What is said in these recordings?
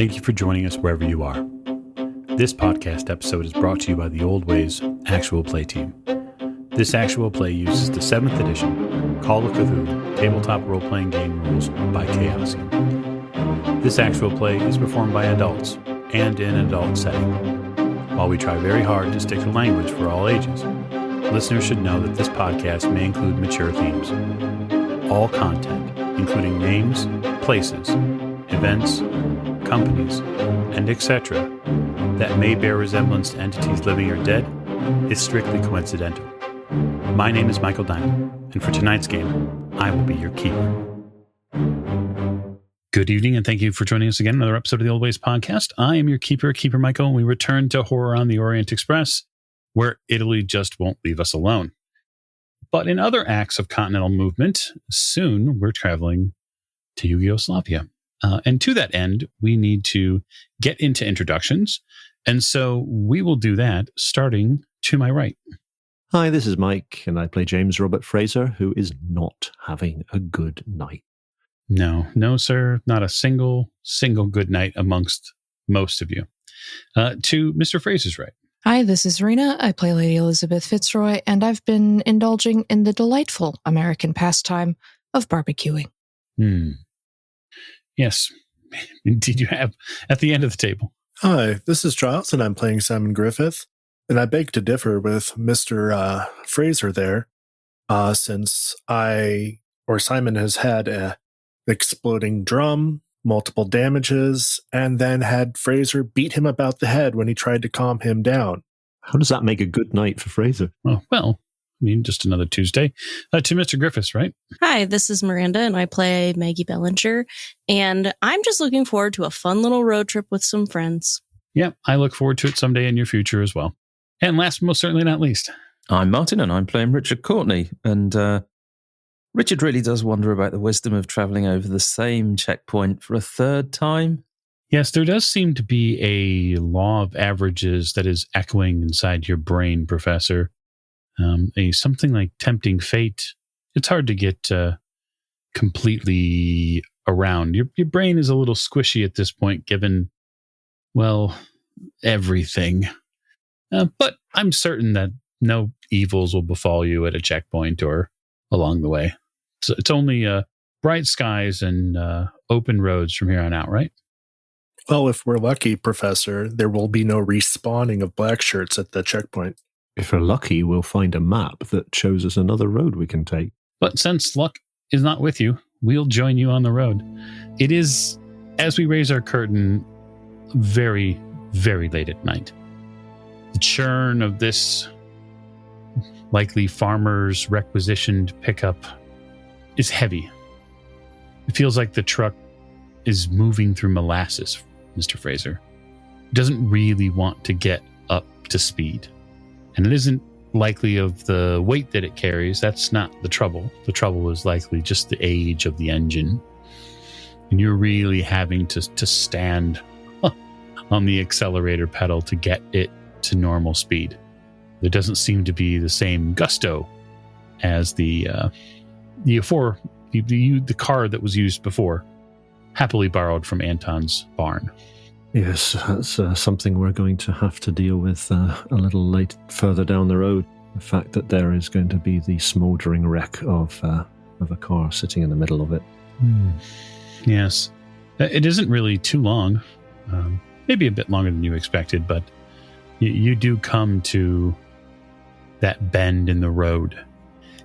Thank you for joining us wherever you are. This podcast episode is brought to you by the Old Ways Actual Play team. This actual play uses the 7th edition Call of Cthulhu tabletop role-playing game rules by Chaosium. This actual play is performed by adults and in an adult setting. While we try very hard to stick to language for all ages, listeners should know that this podcast may include mature themes. All content, including names, places, events, companies, and etc., that may bear resemblance to entities living or dead, is strictly coincidental. My name is Michael Diamond, and for tonight's game, I will be your keeper. Good evening, and thank you for joining us again in another episode of the Old Ways podcast. I am your keeper, Keeper Michael, and we return to Horror on the Orient Express, where Italy just won't leave us alone. But in other acts of continental movement, soon we're traveling to Yugoslavia. And to that end, we need to get into introductions. And so we will do that starting to my right. Hi, this is Mike, and I play James Robert Fraser, who is not having a good night. No, sir. Not a single good night amongst most of you. To Mr. Fraser's right. Hi, this is Rena. I play Lady Elizabeth Fitzroy, and I've been indulging in the delightful American pastime of barbecuing. Yes, indeed you have, at the end of the table. Hi, this is Giles, and I'm playing Simon Griffith. And I beg to differ with Mr. Fraser there, since Simon has had a exploding drum, multiple damages, and then had Fraser beat him about the head when he tried to calm him down. How does that make a good night for Fraser? Oh, well, I mean, just another Tuesday. To Mr. Griffiths, right? Hi, this is Miranda, and I play Maggie Bellinger. And I'm just looking forward to a fun little road trip with some friends. Yeah, I look forward to it someday in your future as well. And last but most certainly not least. I'm Martin, and I'm playing Richard Courtenay. And Richard really does wonder about the wisdom of travelling over the same checkpoint for a third time. Yes, there does seem to be a law of averages that is echoing inside your brain, Professor. Something like tempting fate. It's hard to get completely around. Your brain is a little squishy at this point, given, well, everything. But I'm certain that no evils will befall you at a checkpoint or along the way. So it's only bright skies and open roads from here on out, right? Well, if we're lucky, Professor, there will be no respawning of black shirts at the checkpoint. If we're lucky, we'll find a map that shows us another road we can take. But since luck is not with you, we'll join you on the road. It is, as we raise our curtain, very, very late at night. The churn of this likely farmer's requisitioned pickup is heavy. It feels like the truck is moving through molasses, Mr. Fraser. It doesn't really want to get up to speed. And it isn't likely of the weight that it carries. That's not the trouble. The trouble is likely just the age of the engine. And you're really having to stand on the accelerator pedal to get it to normal speed. There doesn't seem to be the same gusto as the car that was used before, happily borrowed from Anton's barn. Yes, that's something we're going to have to deal with a little further down the road. The fact that there is going to be the smouldering wreck of a car sitting in the middle of it. Yes. It isn't really too long. Maybe a bit longer than you expected, but you do come to that bend in the road.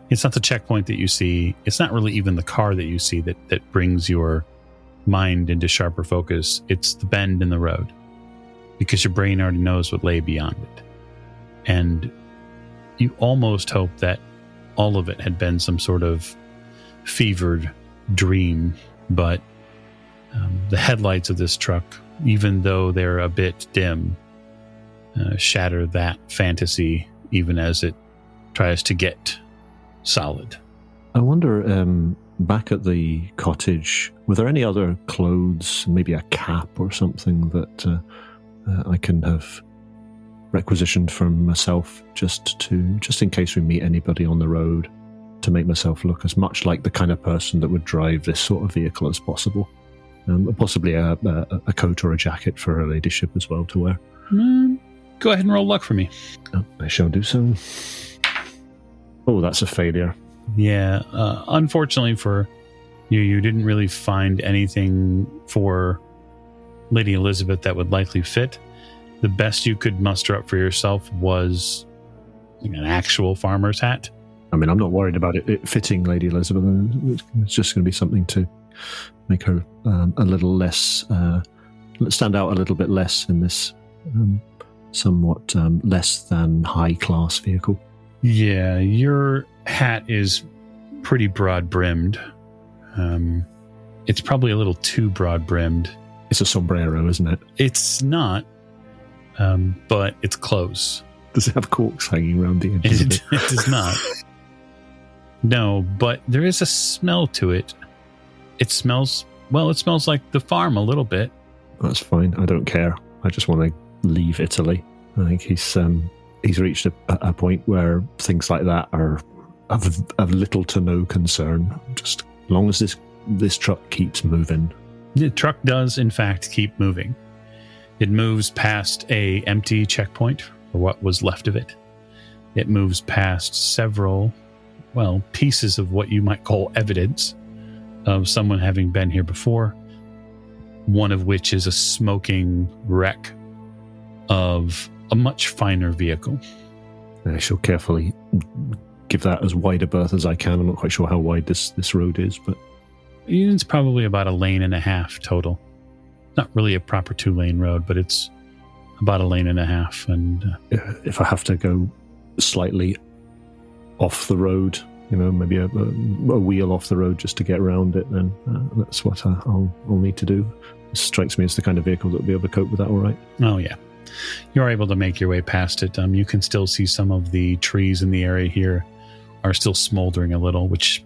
It's not the checkpoint that you see. It's not really even the car that you see that brings your mind into sharper focus. It's the bend in the road, because your brain already knows what lay beyond it. And you almost hope that all of it had been some sort of fevered dream, but the headlights of this truck, even though they're a bit dim, shatter that fantasy even as it tries to get solid. I wonder, back at the cottage, were there any other clothes, maybe a cap or something that I can have requisitioned for myself just in case we meet anybody on the road, to make myself look as much like the kind of person that would drive this sort of vehicle as possible? Possibly a coat or a jacket for her ladyship as well to wear. Go ahead and roll luck for me. Oh, I shall do so. Oh, that's a failure. Yeah, unfortunately for you, you didn't really find anything for Lady Elizabeth that would likely fit. The best you could muster up for yourself was an actual farmer's hat. I mean, I'm not worried about it fitting Lady Elizabeth. It's just going to be something to make her a little less, stand out a little bit less in this somewhat less than high-class vehicle. Yeah, your hat is pretty broad-brimmed. It's probably a little too broad-brimmed. It's a sombrero, isn't it? It's not, but it's close. Does it have corks hanging around the edges? It does not. No, but there is a smell to it. It smells like the farm a little bit. That's fine. I don't care. I just want to leave Italy. I think he's reached a point where things like that are of little to no concern. Just as long as this truck keeps moving. The truck does, in fact, keep moving. It moves past a empty checkpoint, or what was left of it. It moves past several, pieces of what you might call evidence of someone having been here before, one of which is a smoking wreck of a much finer vehicle. I shall carefully give that as wide a berth as I can. I'm not quite sure how wide this road is, but it's probably about a lane and a half total. Not really a proper 2-lane road, but it's about a lane and a half. And if I have to go slightly off the road, maybe a wheel off the road just to get around it, then that's what I'll need to do. It strikes me as the kind of vehicle that will be able to cope with that all right. Oh, yeah. You're able to make your way past it. You can still see some of the trees in the area here are still smoldering a little, which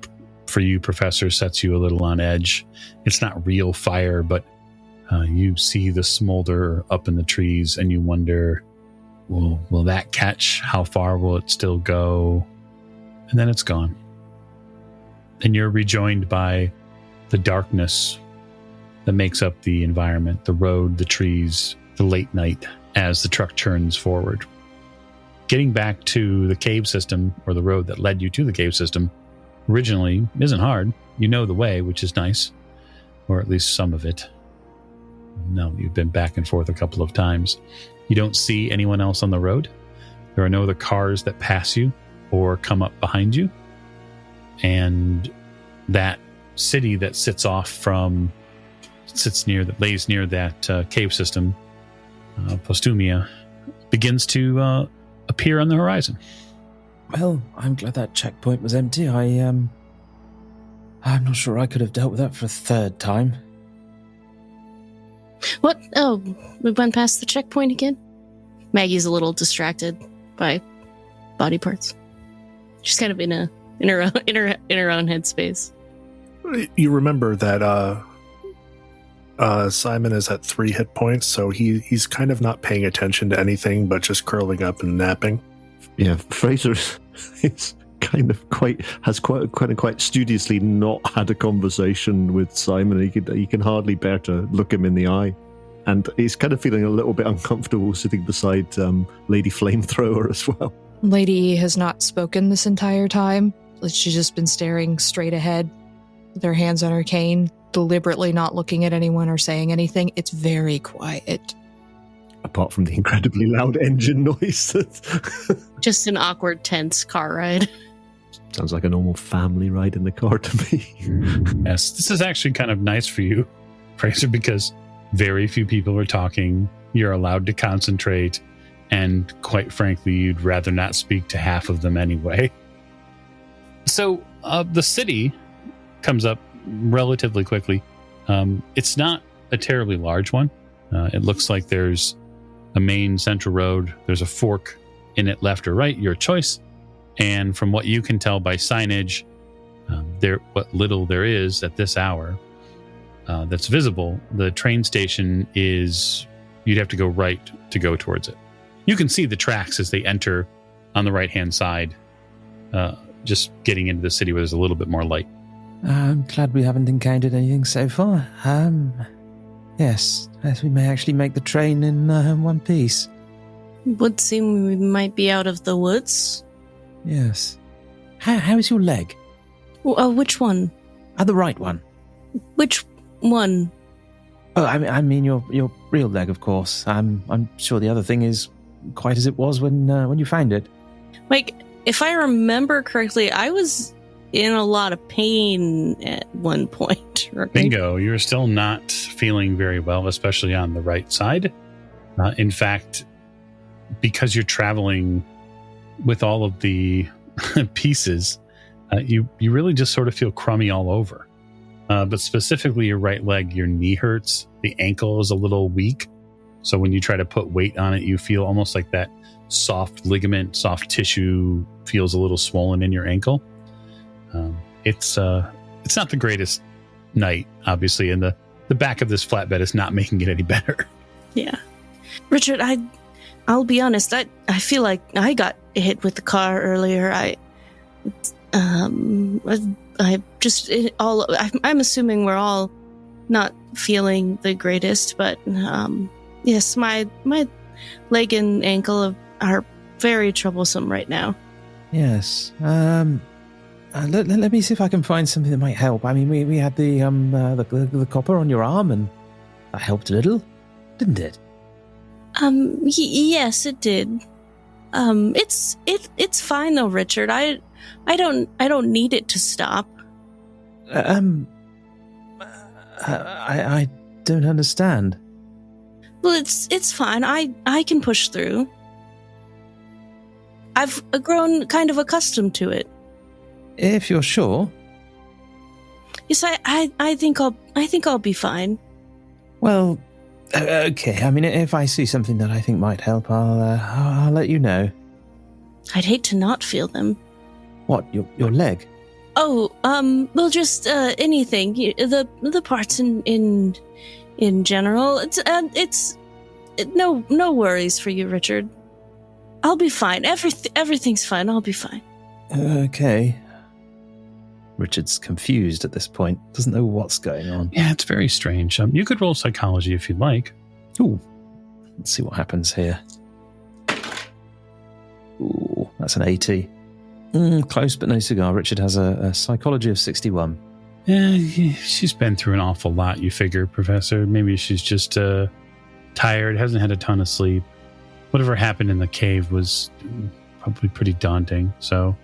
for you, Professor, sets you a little on edge. It's not real fire, but you see the smolder up in the trees, and you wonder, will that catch? How far will it still go? And then it's gone. And you're rejoined by the darkness that makes up the environment, the road, the trees, the late night, as the truck churns forward. Getting back to the cave system, or the road that led you to the cave system, originally isn't hard. You know the way, which is nice, or at least some of it. No, you've been back and forth a couple of times. You don't see anyone else on the road. There are no other cars that pass you or come up behind you. And that city that lays near that cave system, Postumia, begins to appear on the horizon. Well, I'm glad that checkpoint was empty. I'm not sure I could have dealt with that for a third time. What? Oh, we went past the checkpoint again? Maggie's a little distracted by body parts. She's kind of in her own headspace. You remember that Simon is at 3 hit points, so he's kind of not paying attention to anything but just curling up and napping. Yeah, Fraser is quite studiously not had a conversation with Simon. He can hardly bear to look him in the eye, and he's kind of feeling a little bit uncomfortable sitting beside Lady Flamethrower as well. Lady E has not spoken this entire time. She's just been staring straight ahead with her hands on her cane, deliberately not looking at anyone or saying anything. It's very quiet. Apart from the incredibly loud engine noise. Just an awkward, tense car ride. Sounds like a normal family ride in the car to me. Yes, this is actually kind of nice for you, Fraser, because very few people are talking. You're allowed to concentrate, and quite frankly, you'd rather not speak to half of them anyway. So the city comes up relatively quickly. It's not a terribly large one. It looks like there's a main central road. There's a fork in it, left or right, your choice. And from what you can tell by signage, what little there is at this hour that's visible, the train station is, you'd have to go right to go towards it. You can see the tracks as they enter on the right-hand side, just getting into the city where there's a little bit more light. I'm glad we haven't encountered anything so far. Yes, we may actually make the train in one piece. Would seem we might be out of the woods. Yes. How is your leg? Which one? The right one. Which one? Oh, I mean your real leg, of course. I'm sure the other thing is quite as it was when you found it. Like, if I remember correctly, I was in a lot of pain at one point. Right? Bingo, you're still not feeling very well, especially on the right side. In fact, because you're traveling with all of the pieces, you really just sort of feel crummy all over. But specifically your right leg, your knee hurts. The ankle is a little weak. So when you try to put weight on it, you feel almost like that soft ligament, soft tissue feels a little swollen in your ankle. It's not the greatest night, obviously, and the back of this flatbed is not making it any better. Yeah. Richard, I'll be honest, I feel like I got hit with the car earlier. I'm assuming we're all not feeling the greatest, but yes, my leg and ankle are very troublesome right now. Yes. Let me see if I can find something that might help. I mean, we had the copper on your arm, and that helped a little, didn't it? Yes, it did. It's fine though, Richard. I don't need it to stop. I don't understand. Well, it's fine. I can push through. I've grown kind of accustomed to it. If you're sure. Yes, I think I'll be fine. Well, okay. I mean, if I see something that I think might help, I'll let you know. I'd hate to not feel them. What? Your leg? Oh, well, just anything. The parts in general. It's no worries for you, Richard. I'll be fine. Everything's fine. I'll be fine. Okay. Richard's confused at this point. Doesn't know what's going on. Yeah, it's very strange. You could roll psychology if you'd like. Ooh. Let's see what happens here. Ooh, that's an 80. Close, but no cigar. Richard has a psychology of 61. Yeah, she's been through an awful lot, you figure, Professor. Maybe she's just tired, hasn't had a ton of sleep. Whatever happened in the cave was probably pretty daunting. So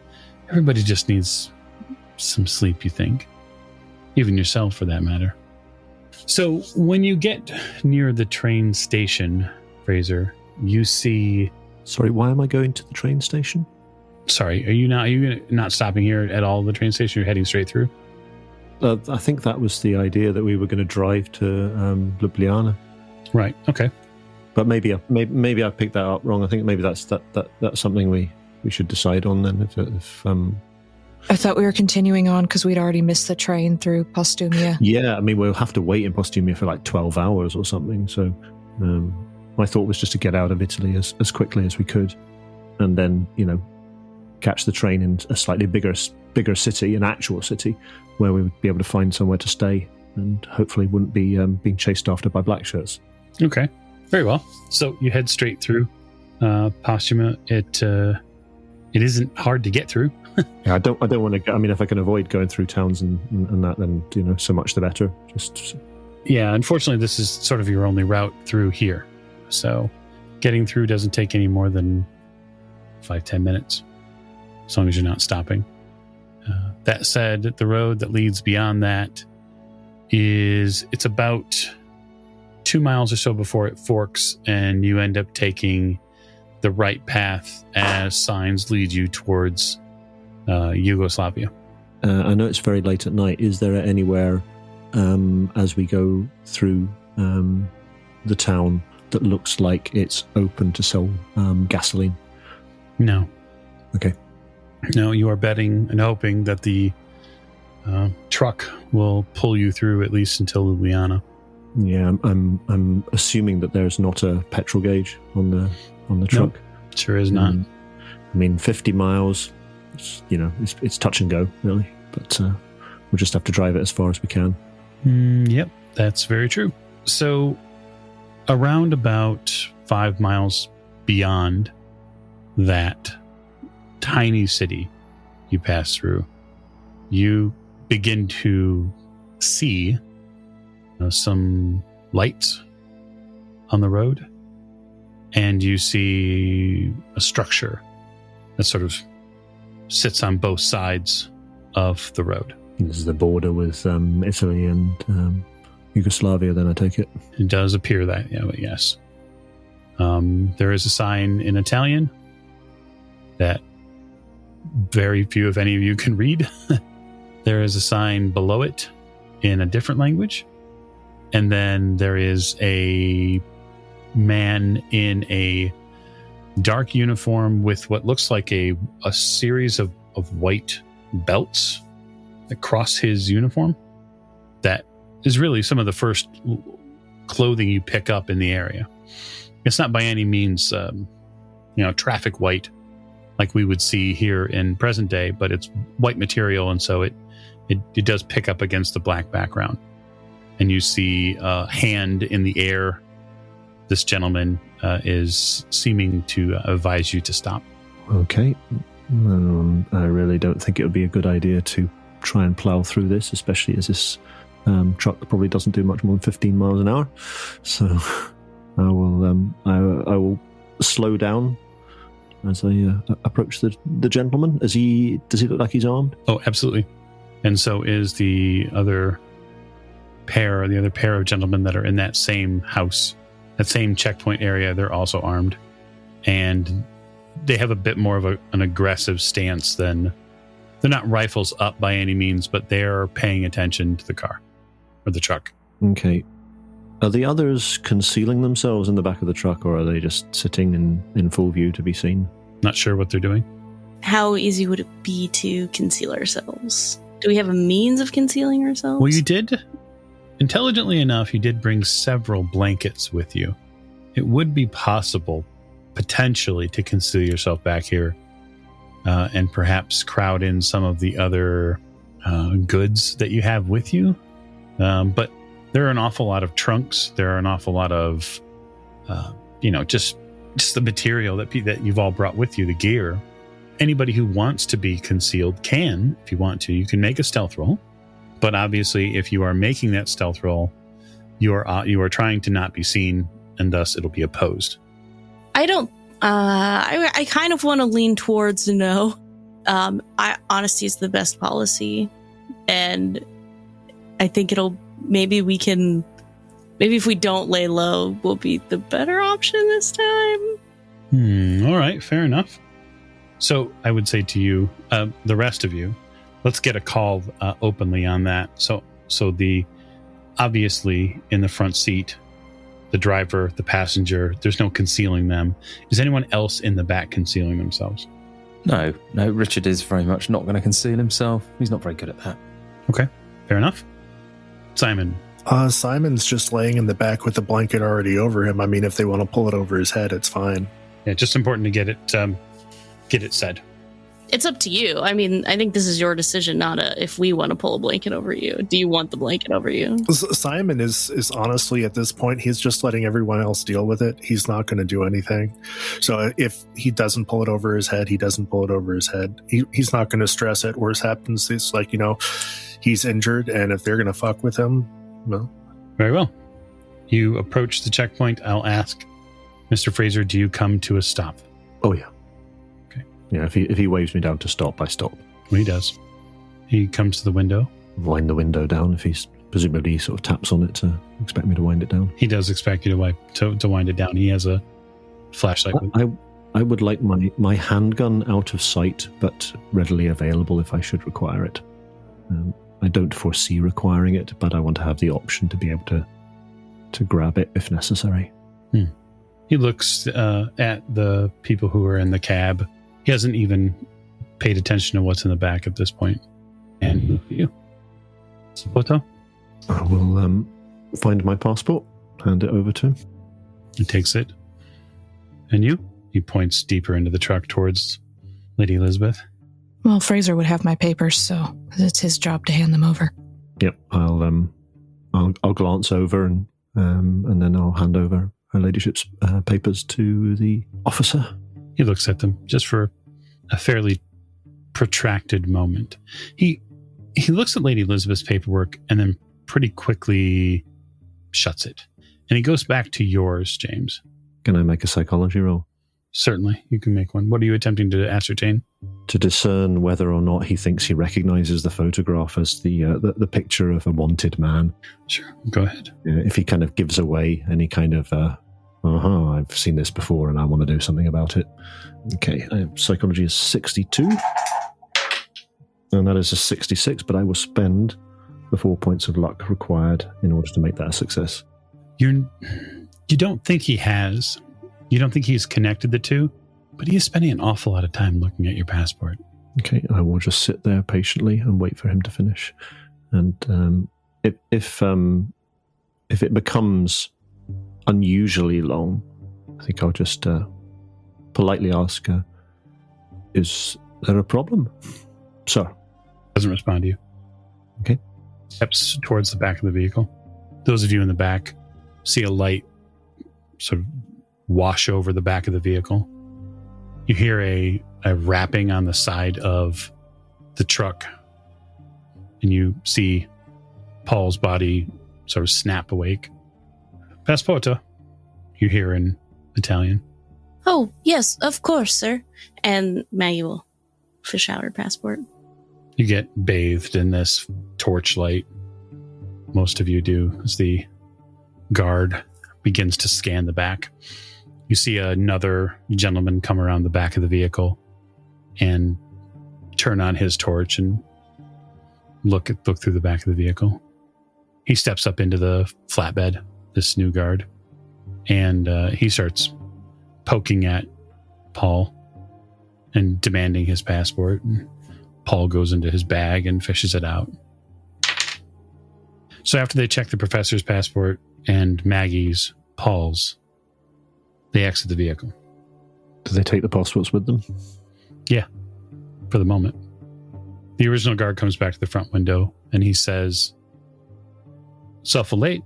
everybody just needs some sleep, you think? Even yourself, for that matter. So when you get near the train station, Fraser, you see... Sorry, why am I going to the train station? Sorry, are you not stopping here at all, the train station? You're heading straight through? I think that was the idea, that we were going to drive to Ljubljana. Right, okay. But maybe I picked that up wrong. I think maybe that's something we should decide on then. If I thought we were continuing on because we'd already missed the train through Postumia. Yeah, I mean, we'll have to wait in Postumia for like 12 hours or something. So my thought was just to get out of Italy as quickly as we could, and then, catch the train in a slightly bigger city, an actual city, where we would be able to find somewhere to stay and hopefully wouldn't be being chased after by black shirts. Okay, very well. So you head straight through Postumia. It isn't hard to get through. Yeah, I don't want to go. I mean, if I can avoid going through towns and that, then so much the better. Yeah, unfortunately, this is sort of your only route through here. So getting through doesn't take any more than 5-10 minutes, as long as you're not stopping. That said, the road that leads beyond that it's about 2 miles or so before it forks, and you end up taking the right path as signs lead you towards Yugoslavia. I know it's very late at night. Is there anywhere as we go through the town that looks like it's open to sell gasoline? No. Okay. No, you are betting and hoping that the truck will pull you through at least until Ljubljana. Yeah, I'm assuming that there's not a petrol gauge on the truck. Nope, sure is not. I mean, 50 miles, it's touch and go, really. But We'll just have to drive it as far as we can. Yep, that's very true. So around about 5 miles beyond that tiny city you pass through, you begin to see some lights on the road, and you see a structure that sort of sits on both sides of the road. This is the border with Italy and Yugoslavia, then I take it. It does appear that, yes. There is a sign in Italian that very few, if any of you, can read. There is a sign below it in a different language. And then there is a man in a dark uniform with what looks like a series of white belts that cross his uniform. That is really some of the first clothing you pick up in the area. It's not by any means, traffic white like we would see here in present day, but it's white material, and so it does pick up against the black background. And you see a hand in the air. This gentleman is seeming to advise you to stop. Okay. I really don't think it would be a good idea to try and plow through this, especially as this truck probably doesn't do much more than 15 miles an hour. So I will slow down as I approach the gentleman. Does he look like he's armed? Oh, absolutely. And so is the other pair of gentlemen that are in that same house, that same checkpoint area. They're also armed, and they have a bit more of an aggressive stance than, they're not rifles up by any means, but they're paying attention to the car or the truck. Okay. Are the others concealing themselves in the back of the truck, or are they just sitting in full view to be seen? Not sure what they're doing. How easy would it be to conceal ourselves? Do we have a means of concealing ourselves? Well, you did, intelligently enough, you did bring several blankets with you. It would be possible, potentially, to conceal yourself back here and perhaps crowd in some of the other goods that you have with you. But there are an awful lot of trunks. There are an awful lot of, just the material that you've all brought with you, the gear. Anybody who wants to be concealed can, if you want to. You can make a stealth roll. But obviously, if you are making that stealth roll, you are trying to not be seen, and thus it'll be opposed. I don't. I kind of want to lean towards no. Honesty is the best policy, and I think maybe if we don't lay low, will be the better option this time. All right, fair enough. So I would say to you, the rest of you, let's get a call openly on that. So obviously in the front seat, the driver, the passenger, there's no concealing them. Is anyone else in the back concealing themselves? No, Richard is very much not going to conceal himself. He's not very good at that. Okay, fair enough. Simon. Simon's just laying in the back with the blanket already over him. I mean, if they want to pull it over his head, it's fine. Yeah, just important to get it said. It's up to you. I mean, I think this is your decision, not if we want to pull a blanket over you. Do you want the blanket over you? Simon is honestly, at this point, he's just letting everyone else deal with it. He's not going to do anything. So if he doesn't pull it over his head, he doesn't pull it over his head. He's not going to stress it. Worse happens, it's like, he's injured, and if they're going to fuck with him, well. Very well. You approach the checkpoint. I'll ask, Mr. Fraser, do you come to a stop? Oh, yeah. Okay. Yeah, if he waves me down to stop, I stop. Well, he does. He comes to the window. Wind the window down if he's presumably sort of taps on it to expect me to wind it down. He does expect you to wind it down. He has a flashlight. I would like my handgun out of sight, but readily available if I should require it. I don't foresee requiring it, but I want to have the option to be able to grab it if necessary. He looks at the people who are in the cab. He hasn't even paid attention to what's in the back at this point. And you, Sapoto? I will find my passport, hand it over to him. He takes it. And you? He points deeper into the truck towards Lady Elizabeth. Well, Fraser would have my papers, so it's his job to hand them over. Yep, I'll glance over and then I'll hand over her ladyship's papers to the officer. He looks at them just for a fairly protracted moment. He looks at Lady Elizabeth's paperwork and then pretty quickly shuts it. And he goes back to yours, James. Can I make a psychology roll? Certainly, you can make one. What are you attempting to ascertain? To discern whether or not he thinks he recognizes the photograph as the picture of a wanted man. Sure, go ahead. If he kind of gives away any kind of, I've seen this before and I want to do something about it. Okay, psychology is 62. And that is a 66, but I will spend the 4 points of luck required in order to make that a success. You don't think he has. You don't think he's connected the two, but he is spending an awful lot of time looking at your passport. Okay, I will just sit there patiently and wait for him to finish. And if it becomes unusually long, I think I'll just politely ask, is there a problem, sir? Doesn't respond to you. Okay. Steps towards the back of the vehicle. Those of you in the back see a light sort of wash over the back of the vehicle. You hear a rapping on the side of the truck, and you see Paul's body sort of snap awake. Passporto, you hear in Italian. Oh, yes, of course, sir. And Maggie will fish out her passport. You get bathed in this torchlight. Most of you do, as the guard begins to scan the back. You see another gentleman come around the back of the vehicle and turn on his torch and look through the back of the vehicle. He steps up into the flatbed, this new guard, and he starts poking at Paul and demanding his passport. And Paul goes into his bag and fishes it out. So after they check the professor's passport and Maggie's, Paul's, they exit the vehicle. Do they take the passports with them? Yeah, for the moment. The original guard comes back to the front window and he says, "Awful late."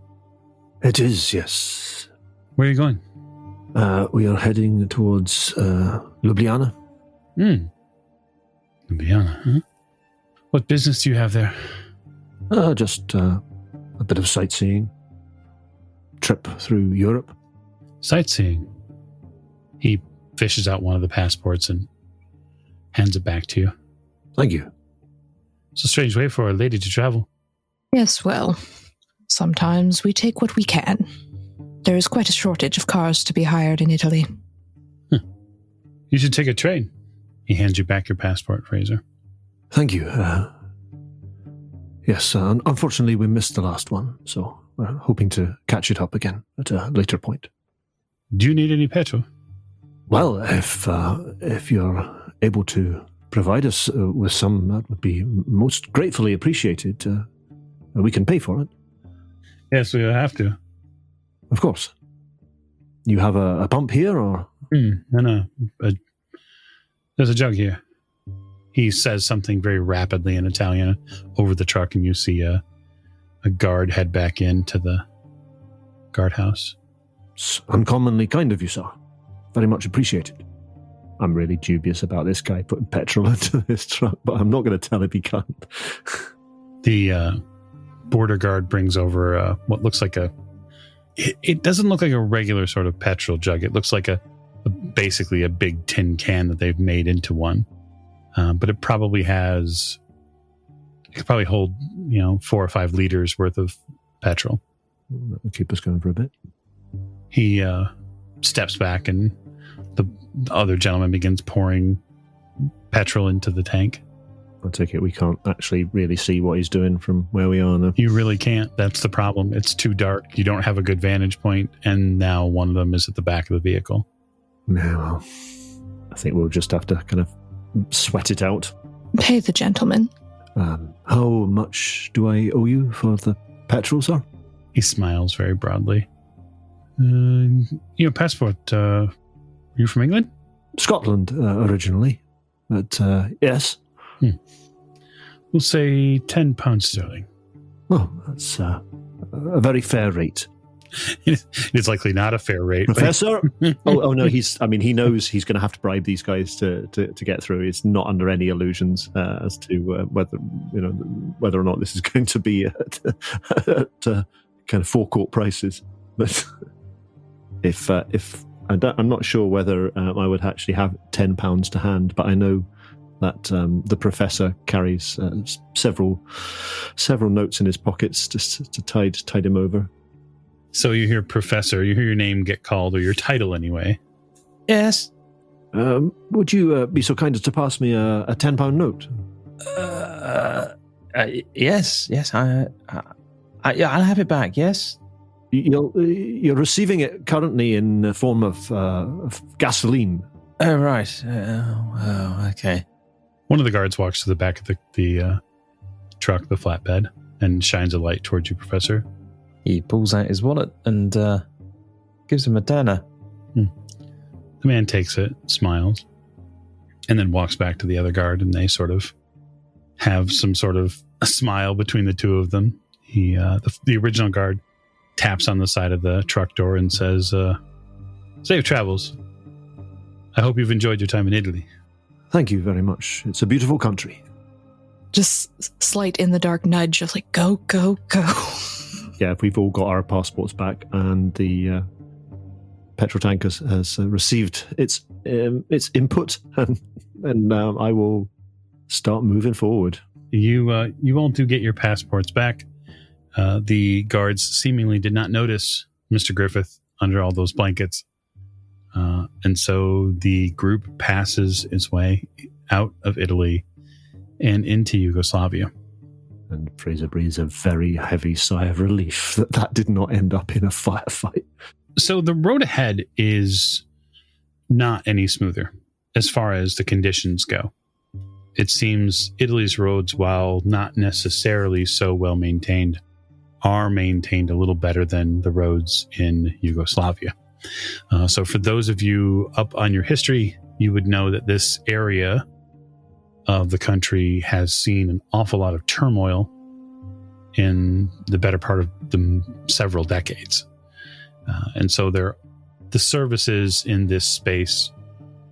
It is, yes. Where are you going? We are heading towards Ljubljana. Ljubljana, huh? What business do you have there? Just a bit of sightseeing. Trip through Europe. Sightseeing. He fishes out one of the passports and hands it back to you. Thank you. It's a strange way for a lady to travel. Yes, well, sometimes we take what we can. There is quite a shortage of cars to be hired in Italy. You should take a train. He hands you back your passport, Fraser. Thank you. Yes, unfortunately we missed the last one, so we're hoping to catch it up again at a later point. Do you need any petrol? Well, if you're able to provide us with some, that would be most gratefully appreciated. We can pay for it. Yes, we'll have to. Of course. You have a pump here, or? No. There's a jug here. He says something very rapidly in Italian over the truck, and you see a guard head back into the guardhouse. It's uncommonly kind of you, sir. Very much appreciated. I'm really dubious about this guy putting petrol into this truck, but I'm not going to tell if he can't. The border guard brings over what looks like it doesn't look like a regular sort of petrol jug. It looks like basically a big tin can that they've made into one. But it probably could probably hold, 4 or 5 liters worth of petrol. That will keep us going for a bit. He steps back and the other gentleman begins pouring petrol into the tank. I take it we can't actually really see what he's doing from where we are now. You really can't. That's the problem. It's too dark. You don't have a good vantage point, and now one of them is at the back of the vehicle. Yeah, well, I think we'll just have to kind of sweat it out. Pay the gentleman. How much do I owe you for the petrol, sir? He smiles very broadly. Your passport, you from England? Scotland, originally. But, yes. We'll say 10 pounds sterling. Oh, that's a very fair rate. It's likely not a fair rate. Professor? oh no, he knows he's going to have to bribe these guys to get through. It's not under any illusions as to whether or not this is going to be at kind of forecourt prices. But if I'm not sure whether I would actually have £10 to hand, but I know that the professor carries several notes in his pockets just to tide him over. So you hear professor, you hear your name get called, or your title anyway. Yes. Would you be so kind as to pass me a £10 note? Yes. I'll have it back. Yes. You're receiving it currently in the form of gasoline. Oh, right. Okay. One of the guards walks to the back of the truck, the flatbed, and shines a light towards you, Professor. He pulls out his wallet and gives him a tenner. The man takes it, smiles, and then walks back to the other guard, and they sort of have some sort of a smile between the two of them. The original guard taps on the side of the truck door and says, "Safe travels. I hope you've enjoyed your time in Italy." Thank you very much. It's a beautiful country. Just slight in the dark nudge of like, go, go, go. Yeah, we've all got our passports back, and the petrol tank has received its input, and I will start moving forward. You all do get your passports back. The guards seemingly did not notice Mr. Griffith under all those blankets, and so the group passes its way out of Italy and into Yugoslavia. And Fraser breathes a very heavy sigh of relief that did not end up in a firefight. So the road ahead is not any smoother as far as the conditions go. It seems Italy's roads, while not necessarily so well maintained, are maintained a little better than the roads in Yugoslavia. So for those of you up on your history, you would know that this area of the country has seen an awful lot of turmoil in the better part of the several decades. And so the services in this space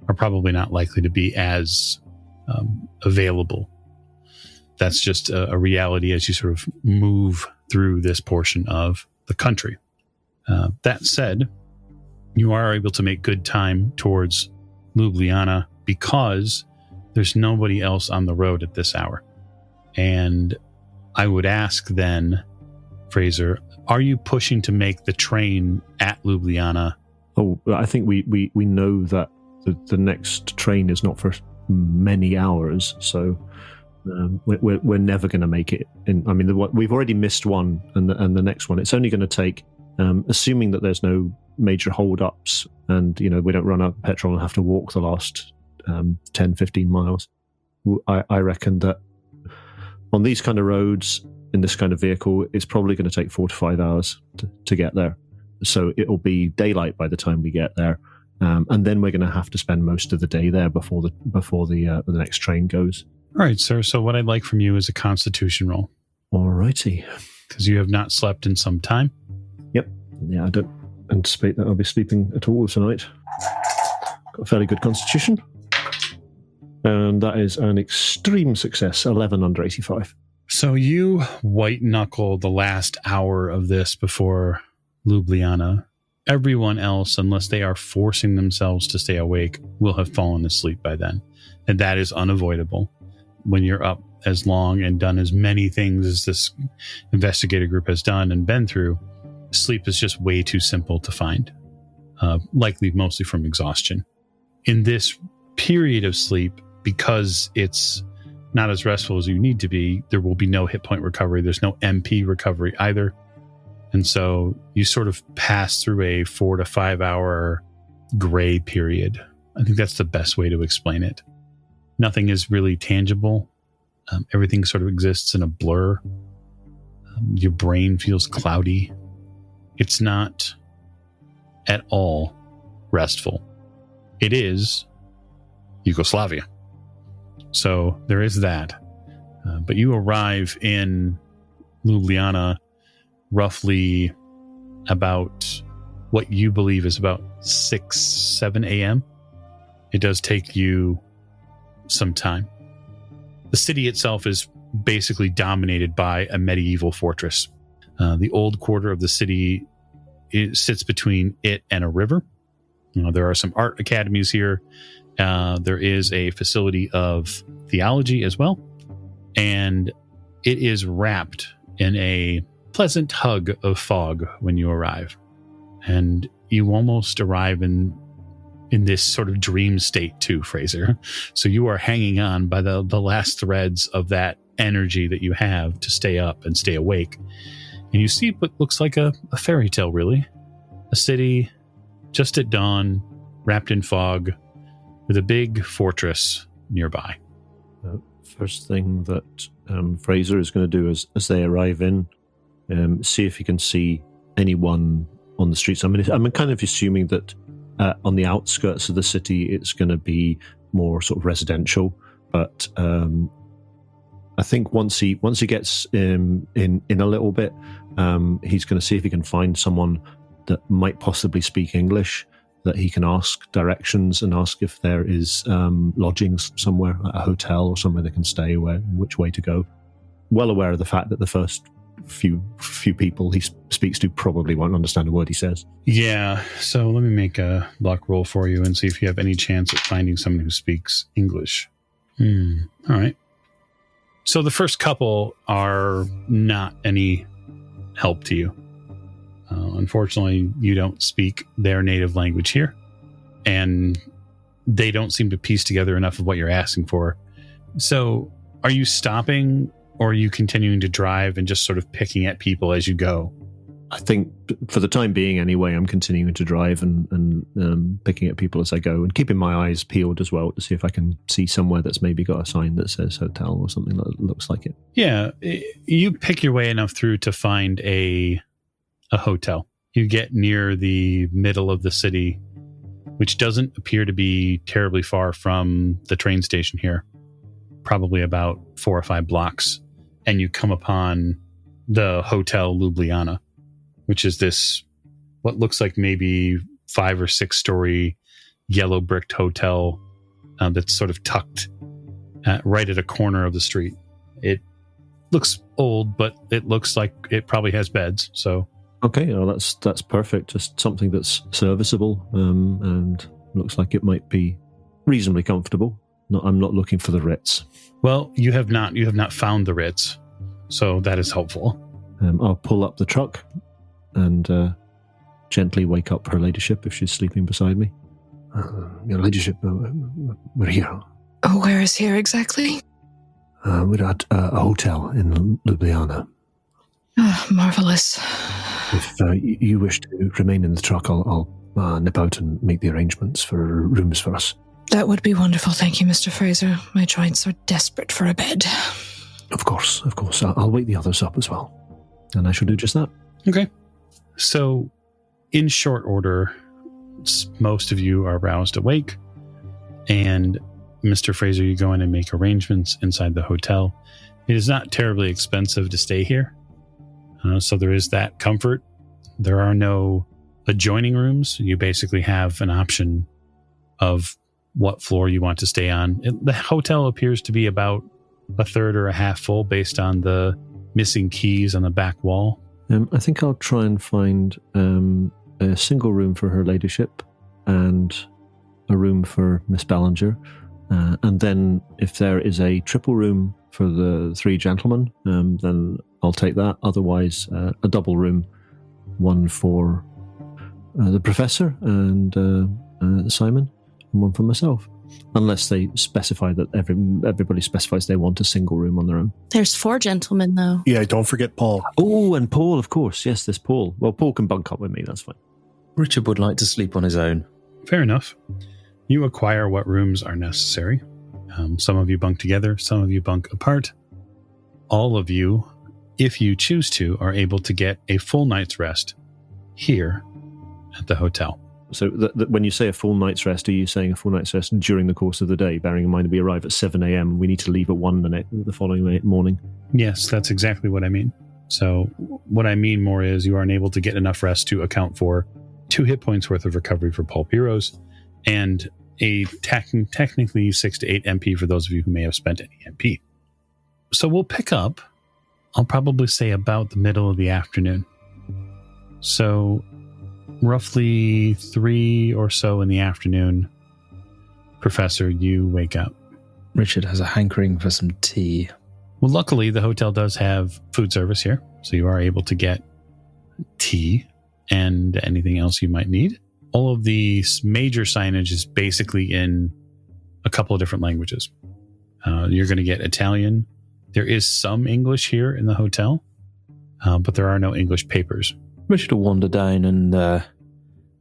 are probably not likely to be as available. That's just a reality as you sort of move through this portion of the country. That said, you are able to make good time towards Ljubljana because there's nobody else on the road at this hour. And I would ask then, Fraser, are you pushing to make the train at Ljubljana? Oh, I think we know that the next train is not for many hours, so we're never going to make it. We've already missed one, and the next one, it's only going to take, assuming that there's no major hold-ups, and we don't run out of petrol and have to walk the last 10-15 miles. I reckon that on these kind of roads, in this kind of vehicle, it's probably going to take 4 to 5 hours to get there. So it'll be daylight by the time we get there, and then we're going to have to spend most of the day there before the next train goes. All right, sir. So what I'd like from you is a Constitution roll. All righty. Because you have not slept in some time. Yep. Yeah, I don't anticipate that I'll be sleeping at all tonight. Got a fairly good Constitution. And that is an extreme success, 11 under 85. So you white-knuckle the last hour of this before Ljubljana. Everyone else, unless they are forcing themselves to stay awake, will have fallen asleep by then. And that is unavoidable. When you're up as long and done as many things as this investigator group has done and been through, sleep is just way too simple to find. Likely mostly from exhaustion. In this period of sleep, because it's not as restful as you need to be, there will be no hit point recovery. There's no MP recovery either. And so you sort of pass through a 4 to 5 hour gray period. I think that's the best way to explain it. Nothing is really tangible. Everything sort of exists in a blur. Your brain feels cloudy. It's not at all restful. It is Yugoslavia. So there is that. But you arrive in Ljubljana roughly about what you believe is about 6, 7 a.m. It does take you some time. The city itself is basically dominated by a medieval fortress. The old quarter of the city, it sits between it and a river. There are some art academies here. There is a facility of theology as well. And it is wrapped in a pleasant hug of fog when you arrive. And you almost arrive in this sort of dream state too, Fraser. So you are hanging on by the last threads of that energy that you have to stay up and stay awake. And you see what looks like a fairy tale, really. A city just at dawn, wrapped in fog, with a big fortress nearby. First thing that Fraser is going to do is, as they arrive in, see if he can see anyone on the streets. I'm kind of assuming that on the outskirts of the city, it's going to be more sort of residential. But I think once he gets in a little bit, he's going to see if he can find someone that might possibly speak English, that he can ask directions and ask if there is lodgings somewhere, a hotel or somewhere they can stay, which way to go. Well aware of the fact that the first few people he speaks to probably won't understand a word he says. Yeah, so let me make a luck roll for you and see if you have any chance at finding someone who speaks English. All right. So the first couple are not any help to you. Unfortunately, you don't speak their native language here, and they don't seem to piece together enough of what you're asking for. So are you stopping, or are you continuing to drive and just sort of picking at people as you go? I think for the time being anyway, I'm continuing to drive and picking at people as I go, and keeping my eyes peeled as well to see if I can see somewhere that's maybe got a sign that says hotel or something that looks like it. Yeah, you pick your way enough through to find a hotel. You get near the middle of the city, which doesn't appear to be terribly far from the train station here, probably about 4 or 5 blocks, and you come upon the Hotel Ljubljana, which is this, what looks like maybe 5 or 6 story yellow bricked hotel that's sort of tucked right at a corner of the street. It looks old, but it looks like it probably has beds. So okay, well, that's perfect. Just something that's serviceable and looks like it might be reasonably comfortable. I'm not looking for the Ritz. Well, you have not found the Ritz, so that is helpful. I'll pull up the truck and gently wake up her ladyship if she's sleeping beside me. Your ladyship, we're here. Oh, where is here exactly? We're at a hotel in Ljubljana. Marvelous. If you wish to remain in the truck, I'll nip out and make the arrangements for rooms for us. That would be wonderful, thank you, Mr. Fraser. My joints are desperate for a bed. Of course. I'll wake the others up as well. And I shall do just that. Okay. So, in short order, most of you are roused awake, and Mr. Fraser, you go in and make arrangements inside the hotel. It is not terribly expensive to stay here, so there is that comfort. There are no adjoining rooms. You basically have an option of what floor you want to stay on. The hotel appears to be about a third or a half full based on the missing keys on the back wall. I think I'll try and find a single room for her ladyship and a room for Miss Ballinger. And then if there is a triple room for the 3 gentlemen, then I'll take that. Otherwise, a double room, one for the professor and Simon, and one for myself. Unless they specify that everybody specifies they want a single room on their own. There's 4 gentlemen, though. Yeah, don't forget Paul. Oh, and Paul, of course. Yes, there's Paul. Well, Paul can bunk up with me, that's fine. Richard would like to sleep on his own. Fair enough. You acquire what rooms are necessary. Some of you bunk together, some of you bunk apart. All of you, if you choose to, are able to get a full night's rest here at the hotel. So when you say a full night's rest, are you saying a full night's rest during the course of the day, bearing in mind we arrive at 7 a.m. and we need to leave at 1 the following morning? Yes, that's exactly what I mean. So what I mean more is you are unable to get enough rest to account for 2 hit points worth of recovery for pulp heroes and a technically 6 to 8 MP for those of you who may have spent any MP. So we'll pick up, I'll probably say about the middle of the afternoon. So roughly 3 or so in the afternoon, Professor, you wake up. Richard has a hankering for some tea. Well, luckily, the hotel does have food service here, so you are able to get tea and anything else you might need. All of the major signage is basically in a couple of different languages. You're going to get Italian. There is some English here in the hotel, but there are no English papers. Richard will wander down and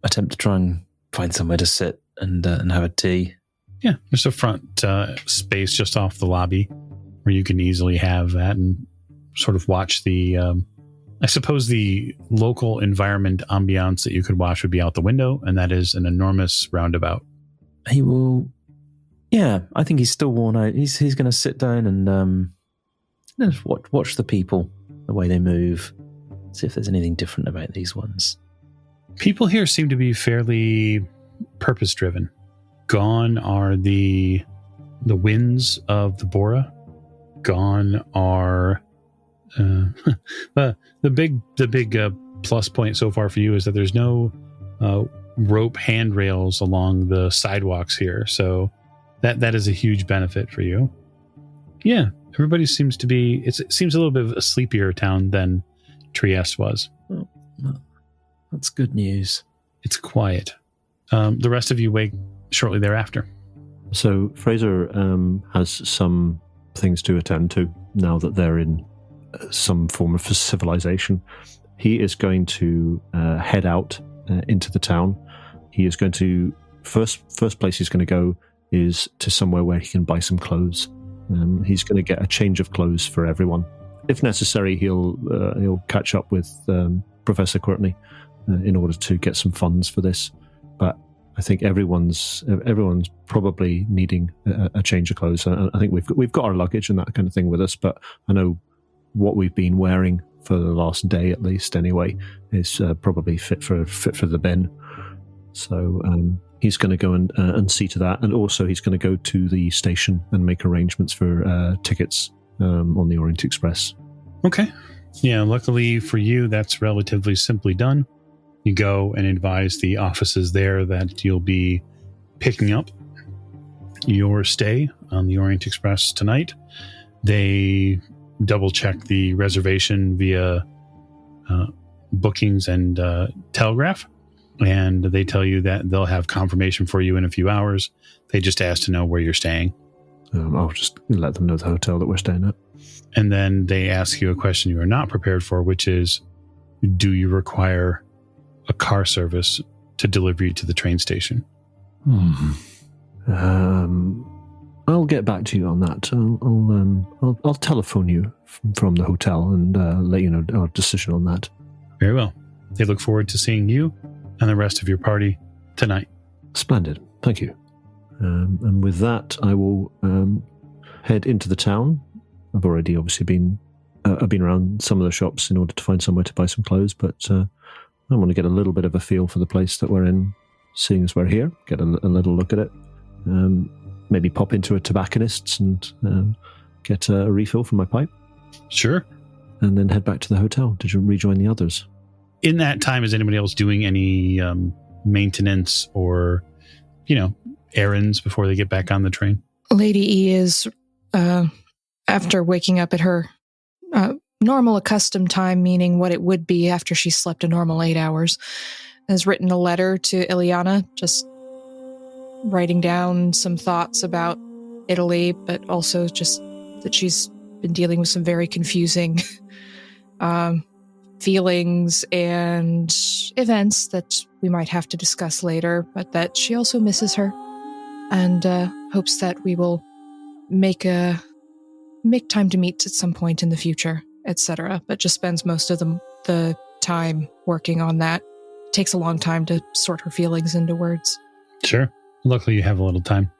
attempt to try and find somewhere to sit and have a tea. Yeah, there's a front space just off the lobby where you can easily have that and sort of watch the, I suppose the local environment ambiance that you could watch would be out the window, and that is an enormous roundabout. He will, yeah, I think he's still worn out. He's going to sit down and just watch the people, the way they move, see if there's anything different about these ones. People here seem to be fairly purpose-driven. Gone are the winds of the Bora. Gone are the big plus point so far for you is that there's no rope handrails along the sidewalks here, so that is a huge benefit for you. Yeah, everybody seems to be. It seems a little bit of a sleepier town than Trieste was. Well, that's good news. It's quiet. The rest of you wake shortly thereafter. So Fraser has some things to attend to now that they're in some form of civilization. He is going to head out into the town. He is going to first place he's going to go is to somewhere where he can buy some clothes. He's going to get a change of clothes for everyone. If necessary, he'll catch up with Professor Courtenay in order to get some funds for this. But I think everyone's probably needing a change of clothes. I think we've got our luggage and that kind of thing with us, but I know what we've been wearing for the last day at least anyway is probably fit for the bin. So he's going to go and see to that, and also he's going to go to the station and make arrangements for tickets on the Orient Express. Okay. Yeah, luckily for you, that's relatively simply done. You go and advise the offices there that you'll be picking up your stay on the Orient Express tonight. They double-check the reservation via bookings and telegraph, and they tell you that they'll have confirmation for you in a few hours. They just ask to know where you're staying. I'll just let them know the hotel that we're staying at. And then they ask you a question you are not prepared for, which is, do you require a car service to deliver you to the train station? I'll get back to you on that. I'll telephone you from the hotel and let you know our decision on that. Very well. They look forward to seeing you and the rest of your party tonight. Splendid. Thank you. And with that, I will head into the town. I've already obviously been around some of the shops in order to find somewhere to buy some clothes, but I want to get a little bit of a feel for the place that we're in, seeing as we're here, get a little look at it. Maybe pop into a tobacconist's and get a refill from my pipe. Sure. And then head back to the hotel to rejoin the others. In that time, is anybody else doing any maintenance or, errands before they get back on the train? Lady E is, after waking up at her normal accustomed time, meaning what it would be after she slept a normal 8 hours, has written a letter to Ileana, just writing down some thoughts about Italy, but also just that she's been dealing with some very confusing feelings and events that we might have to discuss later, but that she also misses her and hopes that we will make time to meet at some point in the future, etc. But just spends most of the time working on that takes a long time to sort her feelings into words. Sure. Luckily, you have a little time.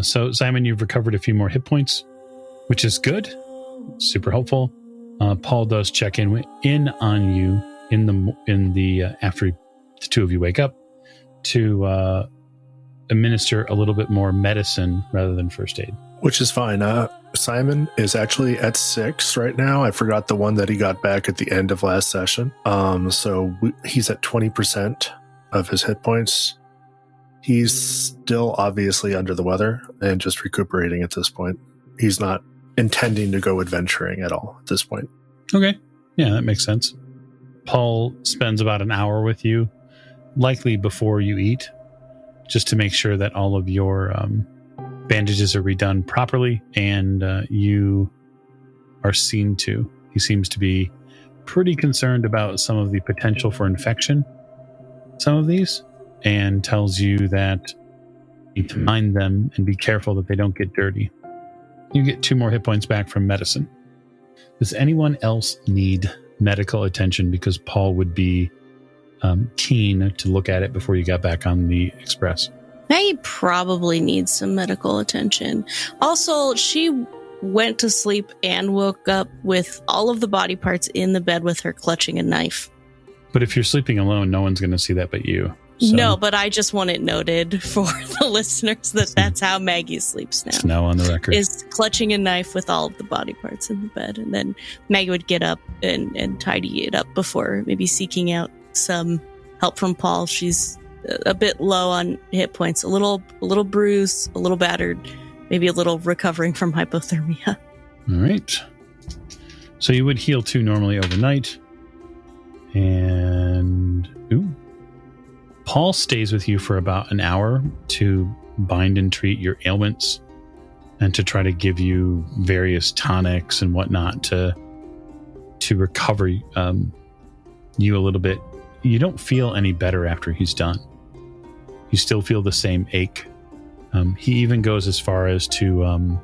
So, Simon, you've recovered a few more hit points, which is good. Super helpful. Paul does check in on you in the after the two of you wake up to administer a little bit more medicine rather than first aid. Which is fine. Simon is actually at 6 right now. I forgot the one that he got back at the end of last session. He's at 20% of his hit points. He's still obviously under the weather and just recuperating at this point. He's not intending to go adventuring at all at this point. Okay. Yeah, that makes sense. Paul spends about an hour with you, likely before you eat, just to make sure that all of your bandages are redone properly and you are seen to. He seems to be pretty concerned about some of the potential for infection, some of these, and tells you that you need to mind them and be careful that they don't get dirty. You get 2 more hit points back from medicine. Does anyone else need medical attention? Because Paul would be keen to look at it before you got back on the express. Maggie probably needs some medical attention. Also, she went to sleep and woke up with all of the body parts in the bed with her clutching a knife. But if you're sleeping alone, no one's going to see that but you. So. No, but I just want it noted for the listeners that that's how Maggie sleeps now. It's now on the record. Is clutching a knife with all of the body parts in the bed. And then Maggie would get up and tidy it up before maybe seeking out some help from Paul. She's a bit low on hit points, a little bruised, a little battered, maybe a little recovering from hypothermia. All right. So you would heal 2 normally overnight. And Paul stays with you for about an hour to bind and treat your ailments and to try to give you various tonics and whatnot to recover you a little bit. You don't feel any better after he's done. You still feel the same ache. He even goes as far as to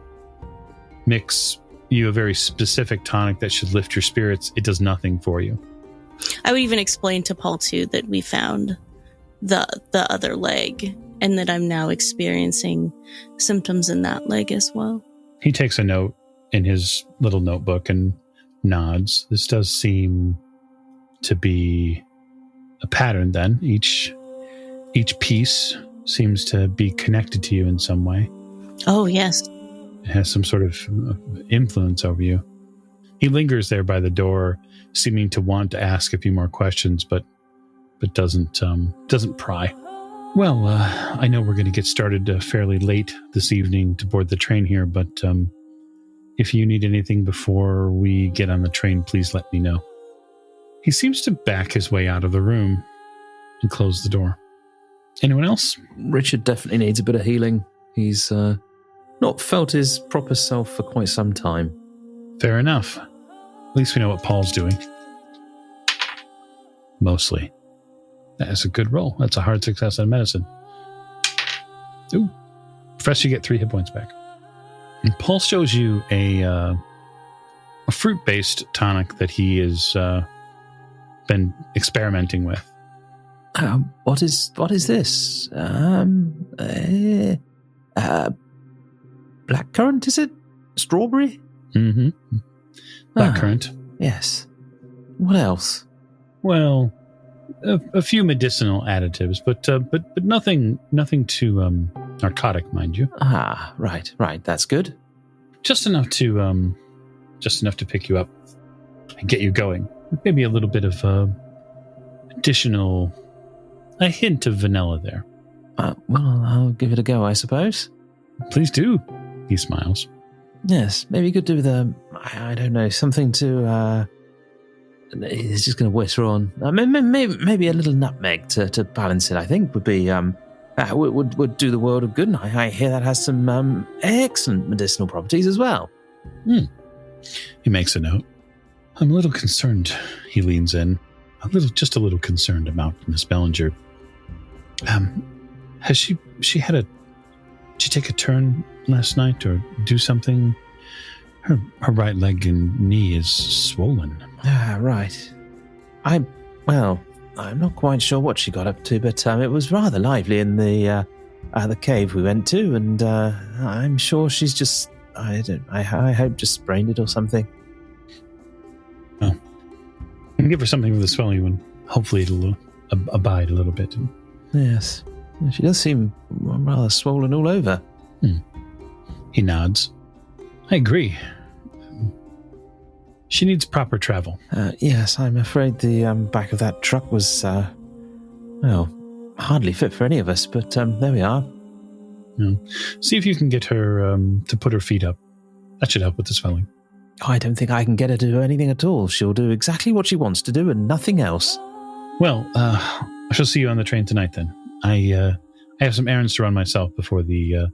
mix you a very specific tonic that should lift your spirits. It does nothing for you. I would even explain to Paul, too, that we found the other leg and that I'm now experiencing symptoms in that leg as well. He takes a note in his little notebook and nods. This does seem to be a pattern then. Each piece seems to be connected to you in some way. Oh, yes. It has some sort of influence over you. He lingers there by the door, seeming to want to ask a few more questions, but doesn't pry. Well, I know we're going to get started fairly late this evening to board the train here, but if you need anything before we get on the train, please let me know. He seems to back his way out of the room and close the door. Anyone else? Richard definitely needs a bit of healing. He's not felt his proper self for quite some time. Fair enough. At least we know what Paul's doing. Mostly. That is a good roll. That's a hard success on medicine. Ooh. Professor, you get 3 hit points back. And Paul shows you a fruit-based tonic that he has been experimenting with. What is this? Blackcurrant, is it? Strawberry? Mm-hmm. Blackcurrant. Yes. What else? Well, a few medicinal additives, but nothing too narcotic, mind you. Ah, right. That's good. Just enough to pick you up and get you going. Maybe a little bit of additional, a hint of vanilla there. Well, I'll give it a go, I suppose. Please do. He smiles. Yes, maybe you could do the, I don't know, something to, it's just going to whisper on. Maybe a little nutmeg to balance it, I think, would be, would do the world of good. And I hear that has some excellent medicinal properties as well. He makes a note. I'm a little concerned. He leans in. Just a little concerned about Miss Bellinger. Has she take a turn last night or do something? Her right leg and knee is swollen. Right. I'm not quite sure what she got up to, but it was rather lively in the cave we went to, and I'm sure she's just, I hope just sprained it or something. Well, I can give her something for the swelling, and hopefully it'll abide a little bit. Yes. She does seem rather swollen all over. He nods. I agree. She needs proper travel. Yes, I'm afraid the back of that truck was, hardly fit for any of us, but there we are. See if you can get her to put her feet up. That should help with the swelling. I don't think I can get her to do anything at all. She'll do exactly what she wants to do and nothing else. Well, I shall see you on the train tonight then. I have some errands to run myself before the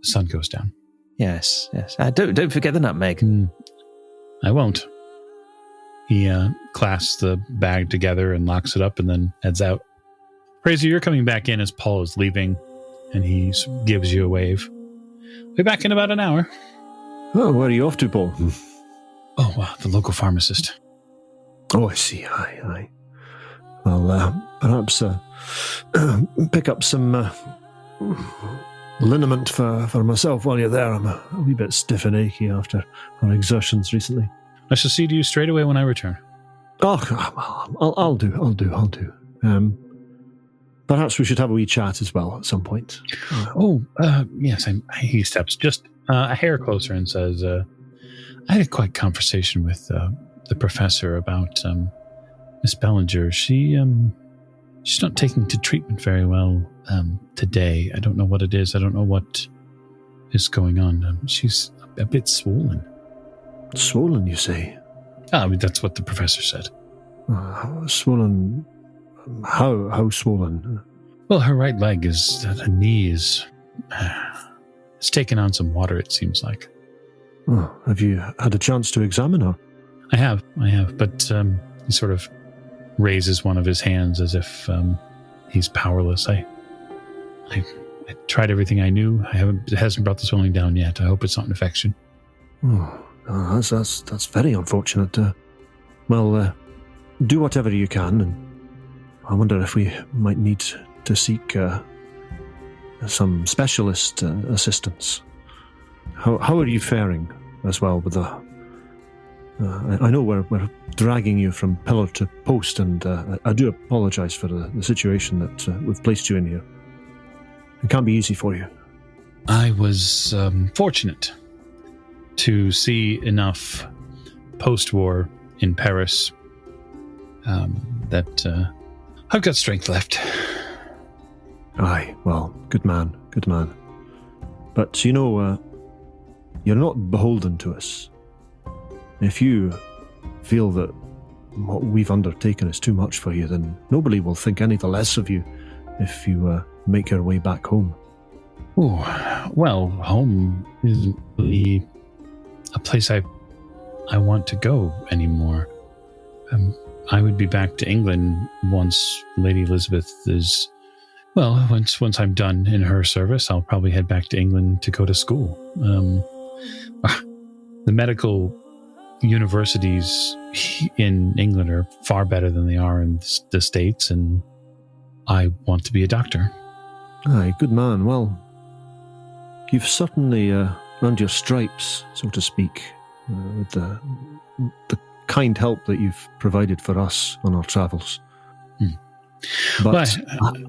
sun goes down. Yes. Don't forget the nutmeg. I won't. He clasps the bag together and locks it up and then heads out. Fraser, you're coming back in as Paul is leaving, and he gives you a wave. Be back in about an hour. Oh, where are you off to, Paul? Oh, wow, the local pharmacist. Oh, I see. Aye. Well, perhaps pick up some liniment for myself while you're there. I'm a wee bit stiff and achy after our exertions recently. I shall see to you straight away when I return. Oh, I'll do. Perhaps we should have a wee chat as well at some point. Yes. He steps just a hair closer and says, I had a quick conversation with the professor about Miss Bellinger. She's not taking to treatment very well today. I don't know what it is. I don't know what is going on. She's a bit swollen. Swollen, you say? That's what the professor said. Swollen? How swollen? Well, her right leg her knee is... it's taken on some water, it seems like. Oh, have you had a chance to examine her? I have, but he sort of raises one of his hands as if he's powerless. I tried everything I knew. It hasn't brought the swelling down yet. I hope it's not an infection. That's very unfortunate. Do whatever you can, and I wonder if we might need to seek some specialist assistance. How are you faring as well with the... I know we're dragging you from pillar to post, and I do apologise for the situation that we've placed you in here. It can't be easy for you. I was fortunate to see enough post-war in Paris that I've got strength left. Aye, well, good man. But, you're not beholden to us. If you feel that what we've undertaken is too much for you, then nobody will think any the less of you if you make your way back home. Oh, well, home isn't really a place I want to go anymore. I would be back to England once Lady Elizabeth is... Well, once I'm done in her service, I'll probably head back to England to go to school. The medical universities in England are far better than they are in the States, and I want to be a doctor. Aye, good man. Well, you've certainly earned your stripes, so to speak, with the kind help that you've provided for us on our travels. But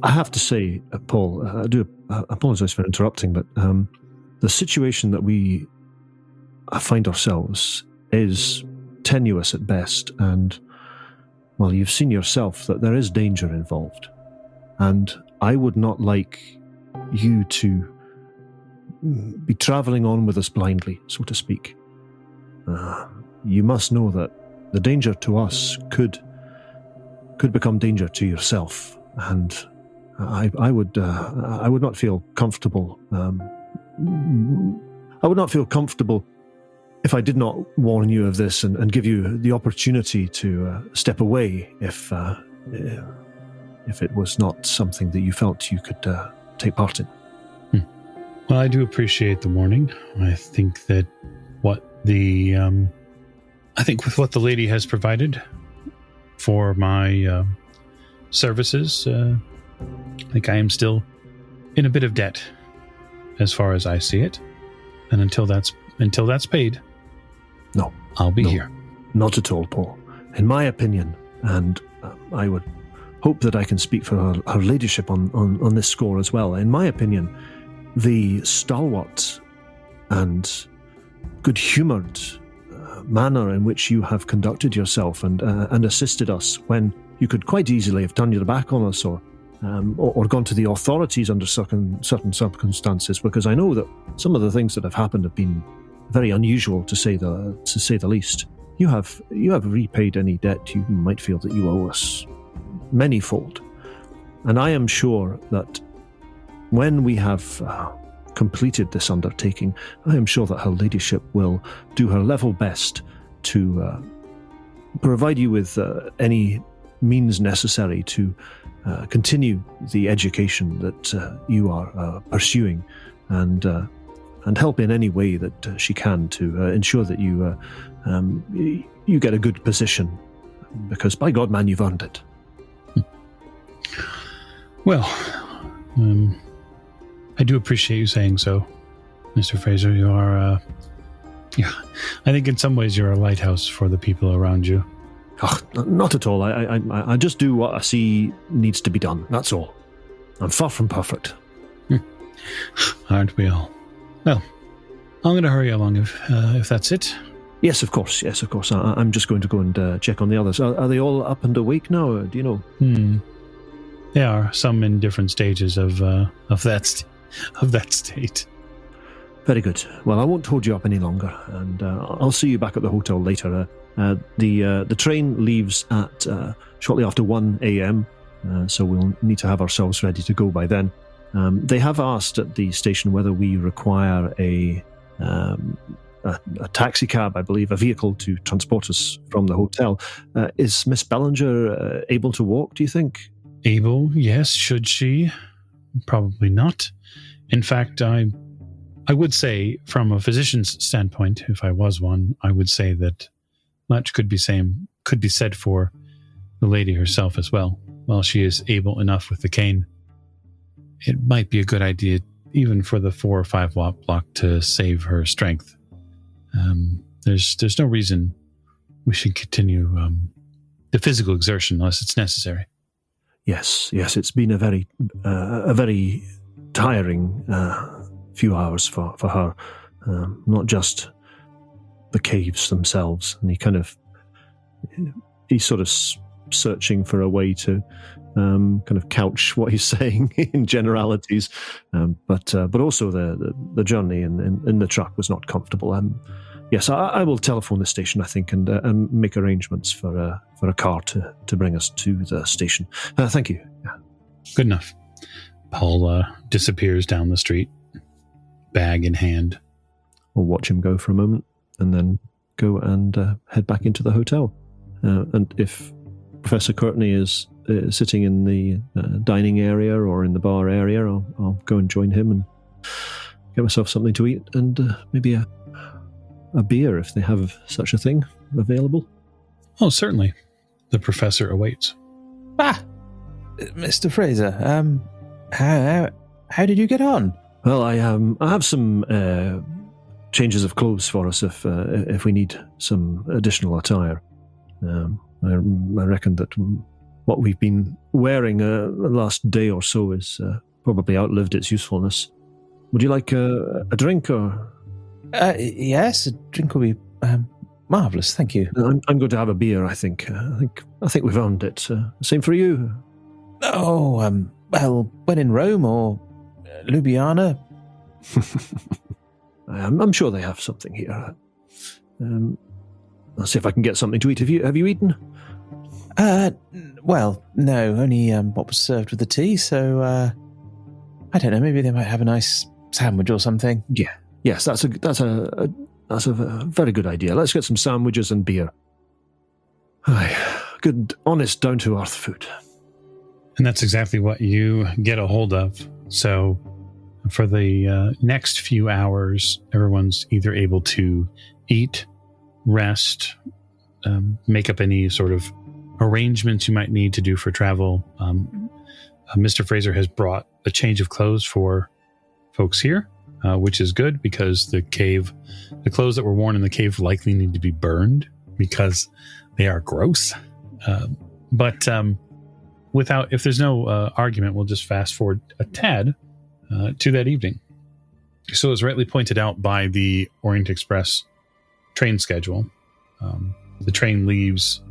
I have to say, Paul, I do apologise for interrupting, but the situation that we find ourselves is tenuous at best, and, well, you've seen yourself that there is danger involved, and I would not like you to be travelling on with us blindly, so to speak. You must know that the danger to us could become danger to yourself, and I would not feel comfortable. I would not feel comfortable if I did not warn you of this and give you the opportunity to step away if it was not something that you felt you could take part in. Well, I do appreciate the warning. I think that with what the lady has provided for my services, I think I am still in a bit of debt, as far as I see it. And until that's paid, No, I'll be here. Not at all, Paul. In my opinion, and I would hope that I can speak for her ladyship on this score as well. In my opinion, the stalwart and good-humoured manner in which you have conducted yourself and assisted us when you could quite easily have turned your back on us or gone to the authorities under certain circumstances, because I know that some of the things that have happened have been very unusual to say the least. You have repaid any debt you might feel that you owe us manyfold, and I am sure that when we have completed this undertaking, I am sure that her ladyship will do her level best to provide you with any means necessary to continue the education that you are pursuing, and help in any way that she can to ensure that you get a good position, because by God, man, you've earned it. Well, I do appreciate you saying so, Mr. Fraser. You are, I think in some ways you're a lighthouse for the people around you. Oh, not at all. I just do what I see needs to be done. That's all. I'm far from perfect. Aren't we all? Well, I'm going to hurry along if that's it. Yes, of course. I'm just going to go and check on the others. Are they all up and awake now? Do you know? They are, some in different stages of that state. Very good. Well, I won't hold you up any longer, and I'll see you back at the hotel later. The train leaves at shortly after 1 a.m., so we'll need to have ourselves ready to go by then. They have asked at the station whether we require a taxi cab, I believe, a vehicle to transport us from the hotel. Is Miss Bellinger able to walk, do you think? Able, yes. Should she? Probably not. In fact, I would say, from a physician's standpoint, if I was one, I would say that much could be said for the lady herself as well. While she is able enough with the cane, it might be a good idea, even for the 4 or 5 watt block, to save her strength. There's no reason we should continue the physical exertion unless it's necessary. Yes, it's been a very tiring few hours for her. Not just the caves themselves, and he's sort of searching for a way to kind of couch what he's saying in generalities, but also the journey in the truck was not comfortable. Yes, I will telephone the station, I think, and make arrangements for a car to bring us to the station. Thank you. Yeah. Good enough. Paul disappears down the street, bag in hand. We'll watch him go for a moment, and then go and head back into the hotel. And if Professor Courtenay is sitting in the dining area or in the bar area, I'll go and join him and get myself something to eat, and maybe a beer if they have such a thing available. Oh, certainly. The professor awaits. Mr. Fraser, how did you get on? Well, I have some changes of clothes for us if we need some additional attire. I reckon that what we've been wearing the last day or so is probably outlived its usefulness. Would you like a drink or? Yes, a drink will be marvellous, thank you. I'm going to have a beer, I think. I think we've earned it. Same for you. Oh, well, when in Rome or Ljubljana. I'm sure they have something here. I'll see if I can get something to eat. Have you eaten? Well, no, only what was served with the tea, so I don't know, maybe they might have a nice sandwich or something. Yeah. Yes, that's a very good idea. Let's get some sandwiches and beer. Aye, good, honest, down-to-earth food. And that's exactly what you get a hold of. So for the next few hours, everyone's either able to eat, rest, make up any sort of arrangements you might need to do for travel. Mr. Fraser has brought a change of clothes for folks here, which is good because the clothes that were worn in the cave likely need to be burned because they are gross. But if there's no argument, we'll just fast forward a tad to that evening. So as rightly pointed out by the Orient Express train schedule, the train leaves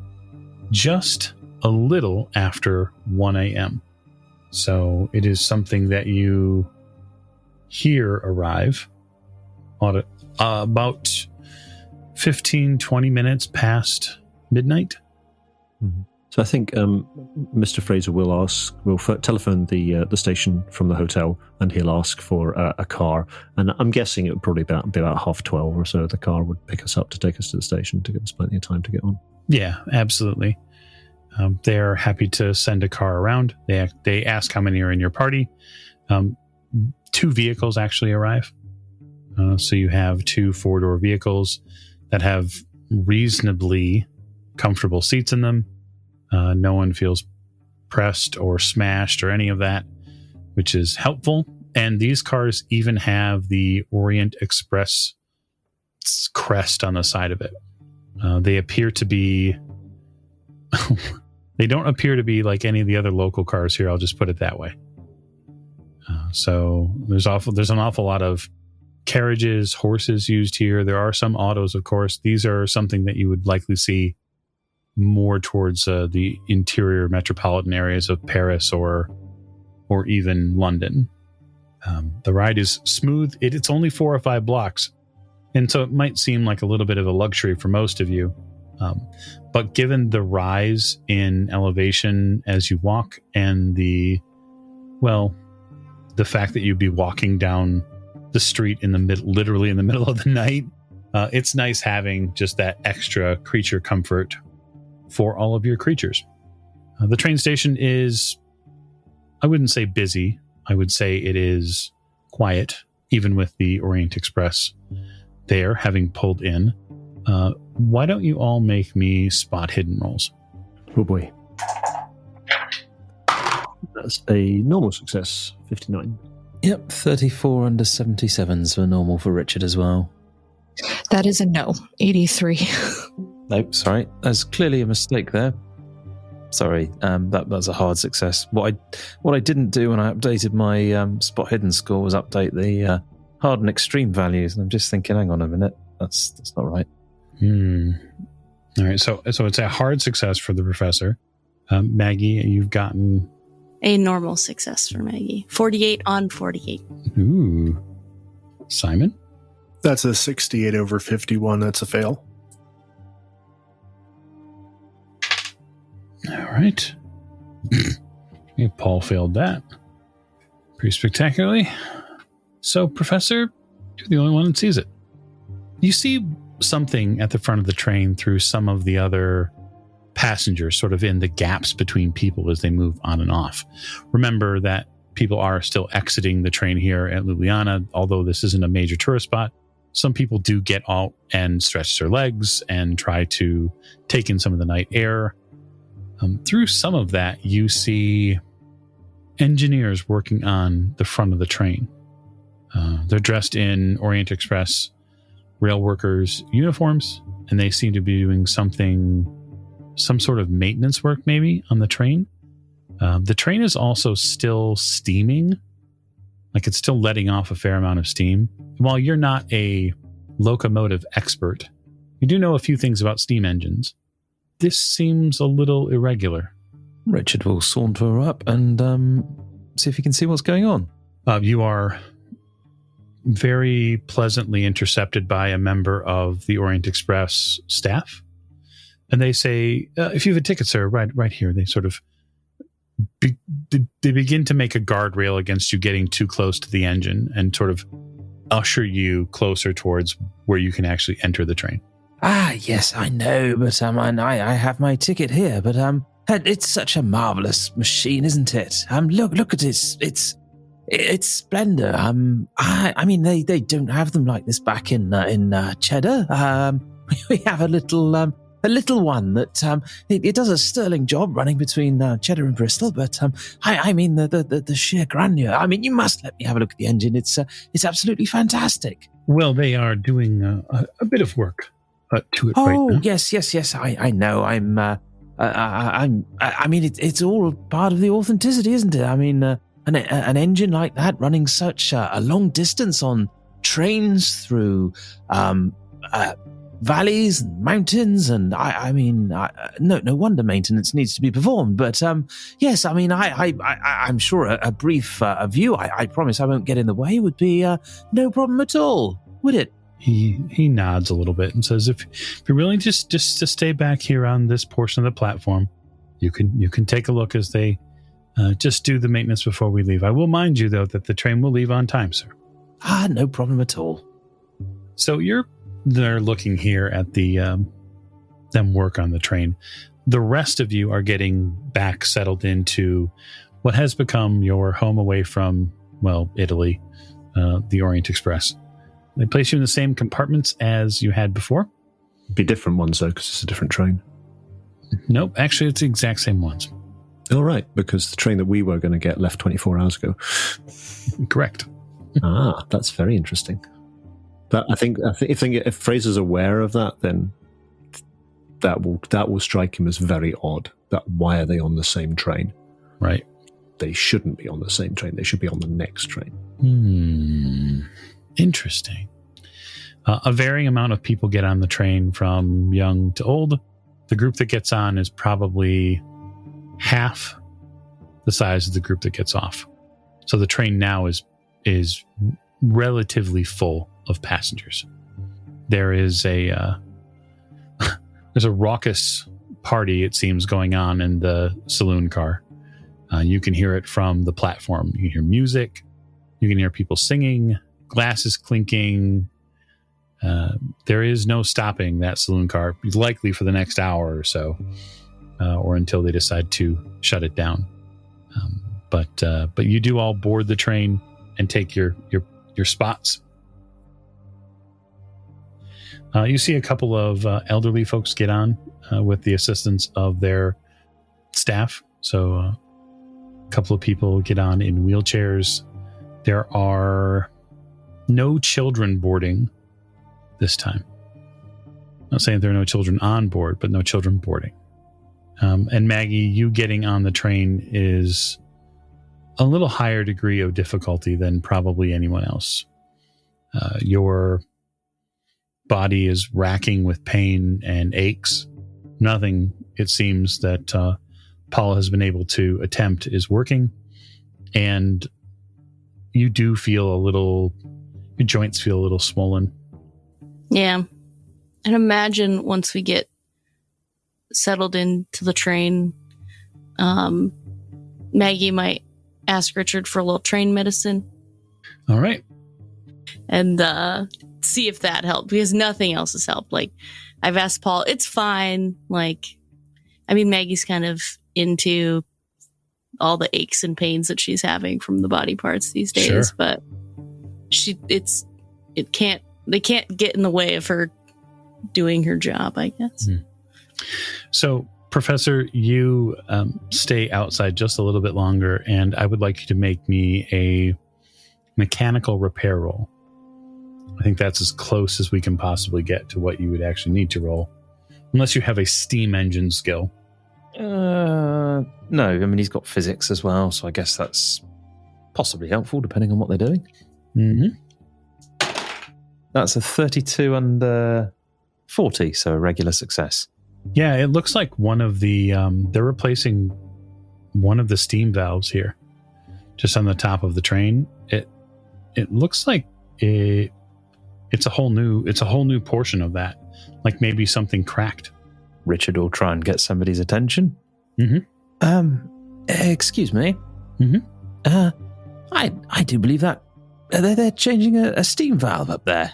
just a little after 1 a.m. So it is something that you hear arrive on about 15, 20 minutes past midnight. Mm-hmm. So I think Mr. Fraser will telephone the station from the hotel, and he'll ask for a car. And I'm guessing it would probably be about 12:30 or so. The car would pick us up to take us to the station to give us plenty of time to get on. Yeah, absolutely. They're happy to send a car around. They ask how many are in your party. 2 vehicles actually arrive. So you have 2 4-door vehicles that have reasonably comfortable seats in them. No one feels pressed or smashed or any of that, which is helpful. And these cars even have the Orient Express crest on the side of it. They appear to be... They don't appear to be like any of the other local cars here. I'll just put it that way. So there's an awful lot of carriages, horses used here. There are some autos, of course. These are something that you would likely see more towards the interior metropolitan areas of Paris or even London. The ride is smooth. It's only 4 or 5 blocks, and so it might seem like a little bit of a luxury for most of you. But given the rise in elevation as you walk and the fact that you'd be walking down the street literally in the middle of the night, it's nice having just that extra creature comfort for all of your creatures. The train station is, I wouldn't say busy. I would say it is quiet, even with the Orient Express there having pulled in. Why don't you all make me spot hidden rolls? Oh boy. That's a normal success, 59. Yep, 34 under 77s were normal for Richard as well. That is a no, 83. Nope, sorry. There's clearly a mistake there. Sorry, that's a hard success. What I didn't do when I updated my spot hidden score was update the hard and extreme values. And I'm just thinking, hang on a minute, that's not right. All right, so it's a hard success for the professor. Maggie, you've gotten a normal success for Maggie. 48 on 48. Ooh. Simon? That's a 68 over 51. That's a fail. All right. Paul failed that pretty spectacularly. So, Professor, you're the only one that sees it. You see something at the front of the train through some of the other passengers, sort of in the gaps between people as they move on and off. Remember that people are still exiting the train here at Ljubljana, although this isn't a major tourist spot. Some people do get out and stretch their legs and try to take in some of the night air. Through some of that, you see engineers working on the front of the train. They're dressed in Orient Express rail workers' uniforms, and they seem to be doing some sort of maintenance work maybe on the train. The train is also still steaming, like it's still letting off a fair amount of steam. While you're not a locomotive expert, you do know a few things about steam engines. This seems a little irregular. Richard will saunter up and see if he can see what's going on. You are very pleasantly intercepted by a member of the Orient Express staff. And they say, if you have a ticket, sir, right here. They sort of they begin to make a guardrail against you getting too close to the engine and sort of usher you closer towards where you can actually enter the train. Ah, yes, I know, but I have my ticket here, but it's such a marvelous machine, isn't it? Look at it. It's splendor. I mean, they don't have them like this back in Cheddar. We have a little little one that it does a sterling job running between Cheddar and Bristol, but I mean the sheer grandeur. I mean, you must let me have a look at the engine. It's absolutely fantastic. Well, they are doing a bit of work to it right now. Oh, yes. I know. I mean, it's all part of the authenticity, isn't it? I mean, an engine like that running such a long distance on trains through valleys and mountains, and no wonder maintenance needs to be performed. But yes, I mean, I'm sure a brief view. I promise I won't get in the way. Would be no problem at all, would it? He nods a little bit and says, "If you're willing just to stay back here on this portion of the platform, you can take a look as they just do the maintenance before we leave. I will mind you though that the train will leave on time, sir." No problem at all. So they're looking here at the them work on the train. The rest of you are getting back settled into what has become your home away from, well, Italy, the Orient Express. They place you in the same compartments as you had before. Be different ones, though, because it's a different train. Nope, actually, it's the exact same ones. All right, because the train that we were going to get left 24 hours ago. Correct. That's very interesting. But I think if Fraser's aware of that, then that will strike him as very odd. That why are they on the same train? Right. They shouldn't be on the same train. They should be on the next train. Interesting. A varying amount of people get on the train from young to old. The group that gets on is probably half the size of the group that gets off. So the train now is relatively full of passengers. There is there's a raucous party, it seems, going on in the saloon car. You can hear it from the platform. You can hear music. You can hear people singing, glasses clinking. There is no stopping that saloon car, likely for the next hour or so, or until they decide to shut it down. But you do all board the train and take your spots. You see a couple of elderly folks get on with the assistance of their staff. So a couple of people get on in wheelchairs. There are no children boarding this time. Not saying there are no children on board, but no children boarding. And Maggie, you getting on the train is a little higher degree of difficulty than probably anyone else. Your body is racking with pain and aches. Nothing, it seems, that Paula has been able to attempt is working. And you do feel your joints feel a little swollen. Yeah. And imagine once we get settled into the train, Maggie might ask Richard for a little train medicine. All right. And see if that helped, because nothing else has helped. Like, I've asked Paul, it's fine. Like, I mean, Maggie's kind of into all the aches and pains that she's having from the body parts these days, sure. But they can't get in the way of her doing her job, I guess. So, Professor, you stay outside just a little bit longer, and I would like you to make me a mechanical repair roll. I think that's as close as we can possibly get to what you would actually need to roll, unless you have a steam engine skill. No, I mean, he's got physics as well, so I guess that's possibly helpful depending on what they're doing. Mm-hmm. That's a 32 under 40, so a regular success. Yeah, it looks like one of the they're replacing one of the steam valves here, just on the top of the train. It looks like it's a whole new portion of that, like maybe something cracked. Richard will try and get somebody's attention. Excuse me. I do believe that they're changing a steam valve up there,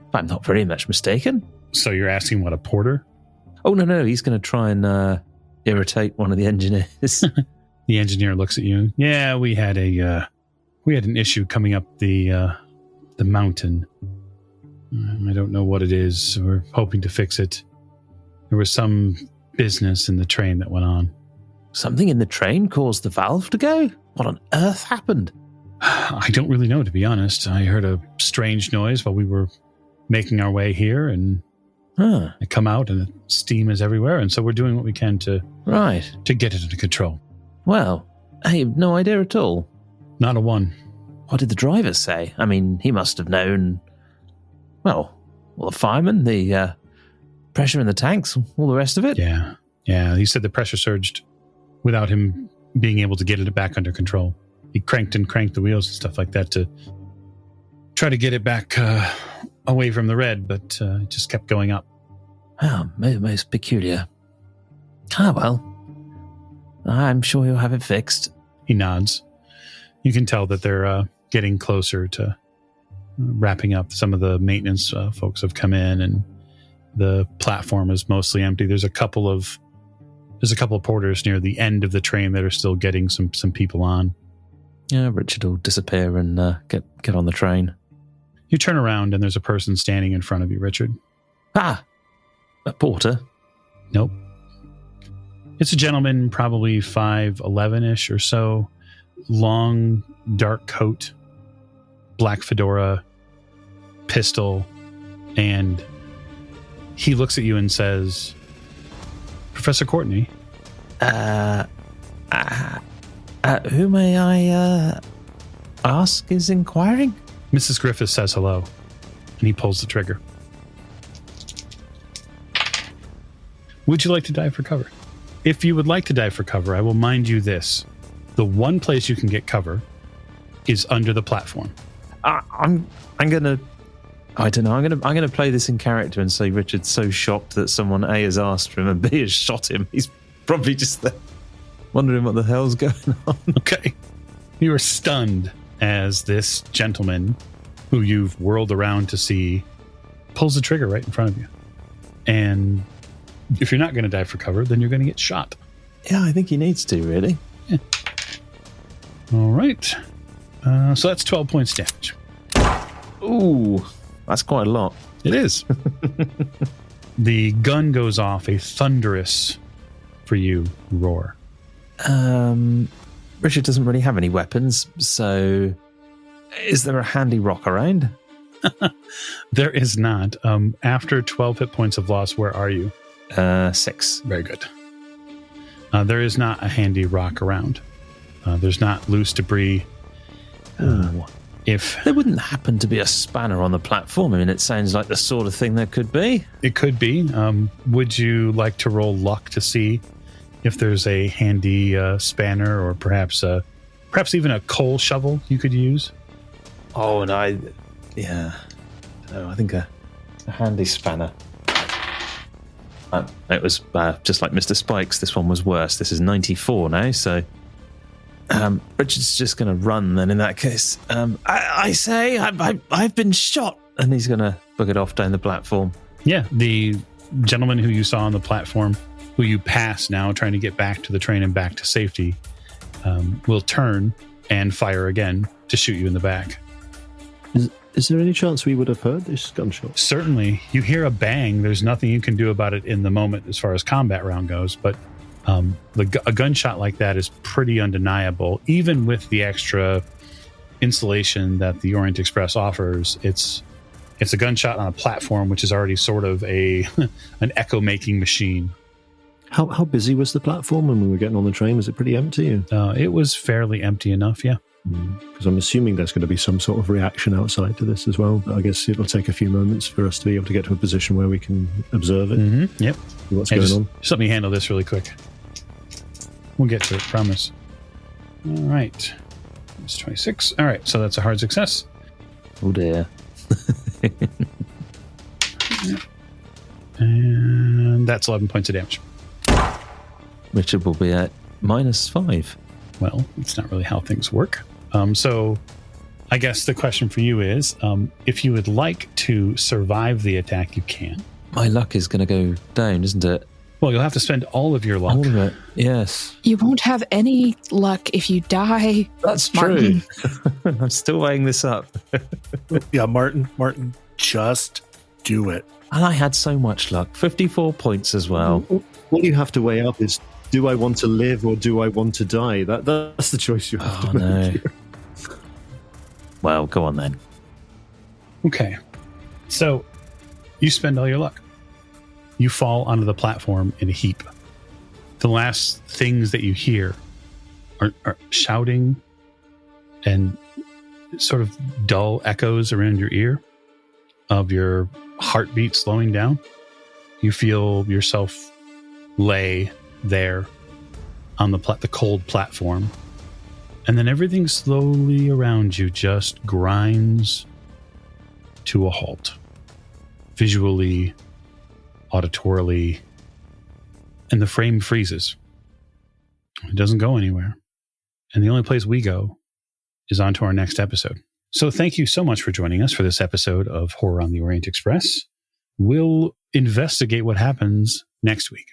if I'm not very much mistaken. So you're asking what a porter? Oh, no, he's going to try and irritate one of the engineers. The engineer looks at you. Yeah, we had an issue coming up the mountain. I don't know what it is. We're hoping to fix it. There was some business in the train that went on. Something in the train caused the valve to go? What on earth happened? I don't really know, to be honest. I heard a strange noise while we were making our way here, and I come out and the steam is everywhere, and so we're doing what we can to get it under control. Well, I have no idea at all. Not a one. What did the driver say? I mean, he must have known. Well, the fireman, the pressure in the tanks, all the rest of it. Yeah. He said the pressure surged without him being able to get it back under control. He cranked the wheels and stuff like that to try to get it back away from the red, but it just kept going up. Oh, most peculiar. Ah, well, I'm sure he'll have it fixed. He nods. You can tell that they're getting closer to wrapping up. Some of the maintenance folks have come in, and the platform is mostly empty. There's a couple of porters near the end of the train that are still getting some people on. Yeah, Richard will disappear and get on the train. You turn around and there's a person standing in front of you, Richard. Ah, a porter? Nope. It's a gentleman, probably 5'11" or so. Long, dark coat, black fedora, pistol, and he looks at you and says, Professor Courtenay. Who may I ask is inquiring? Mrs. Griffith says hello, and he pulls the trigger. Would you like to dive for cover? If you would like to dive for cover, I will mind you this. The one place you can get cover is under the platform. I'm gonna play this in character and say Richard's so shocked that someone A has asked for him and B has shot him. He's probably just there wondering what the hell's going on. Okay. You are stunned as this gentleman, who you've whirled around to see, pulls the trigger right in front of you. And if you're not going to dive for cover, then you're going to get shot. Yeah, I think he needs to, really. Yeah. All right. So that's 12 points damage. Ooh, that's quite a lot. It is. The gun goes off, a thunderous, for you, roar. Richard doesn't really have any weapons, so is there a handy rock around? There is not. After 12 hit points of loss, where are you? 6. Very good. There is not a handy rock around. There's not loose debris. If there wouldn't happen to be a spanner on the platform, I mean, it sounds like the sort of thing there could be. It could be. Would you like to roll luck to see if there's a handy spanner, or perhaps even a coal shovel you could use? Oh, and I think a handy spanner. It was just like Mr. Spike's. This one was worse. This is 94 now, so Richard's just going to run then in that case. I say, I've been shot. And he's going to book it off down the platform. Yeah, the gentleman who you saw on the platform, who you pass now trying to get back to the train and back to safety, will turn and fire again to shoot you in the back. Is there any chance we would have heard this gunshot? Certainly. You hear a bang. There's nothing you can do about it in the moment as far as combat round goes, but a gunshot like that is pretty undeniable. Even with the extra insulation that the Orient Express offers, it's a gunshot on a platform, which is already sort of an echo-making machine. How busy was the platform when we were getting on the train? Was it pretty empty? It was fairly empty enough, yeah. Because I'm assuming there's going to be some sort of reaction outside to this as well. But I guess it'll take a few moments for us to be able to get to a position where we can observe it. Mm-hmm. Yep. What's going on? Just let me handle this really quick. We'll get to it, promise. All right. It's 26. All right, so that's a hard success. Oh, dear. And that's 11 points of damage. Richard will be at -5. Well, it's not really how things work. So I guess the question for you is, if you would like to survive the attack, you can. My luck is going to go down, isn't it? Well, you'll have to spend all of your luck. All of it, yes. You won't have any luck if you die. That's Martin. true. I'm still weighing this up. Yeah, Martin, just do it. And I had so much luck. 54 points as well. All you have to weigh up is, do I want to live or do I want to die? That's the choice you have to make. No. Well, go on then. Okay. So you spend all your luck. You fall onto the platform in a heap. The last things that you hear are shouting and sort of dull echoes around your ear of your heartbeat slowing down. You feel yourself lay there on the cold platform. And then everything slowly around you just grinds to a halt. Visually, auditorily, and the frame freezes. It doesn't go anywhere. And the only place we go is on to our next episode. So thank you so much for joining us for this episode of Horror on the Orient Express. We'll investigate what happens next week.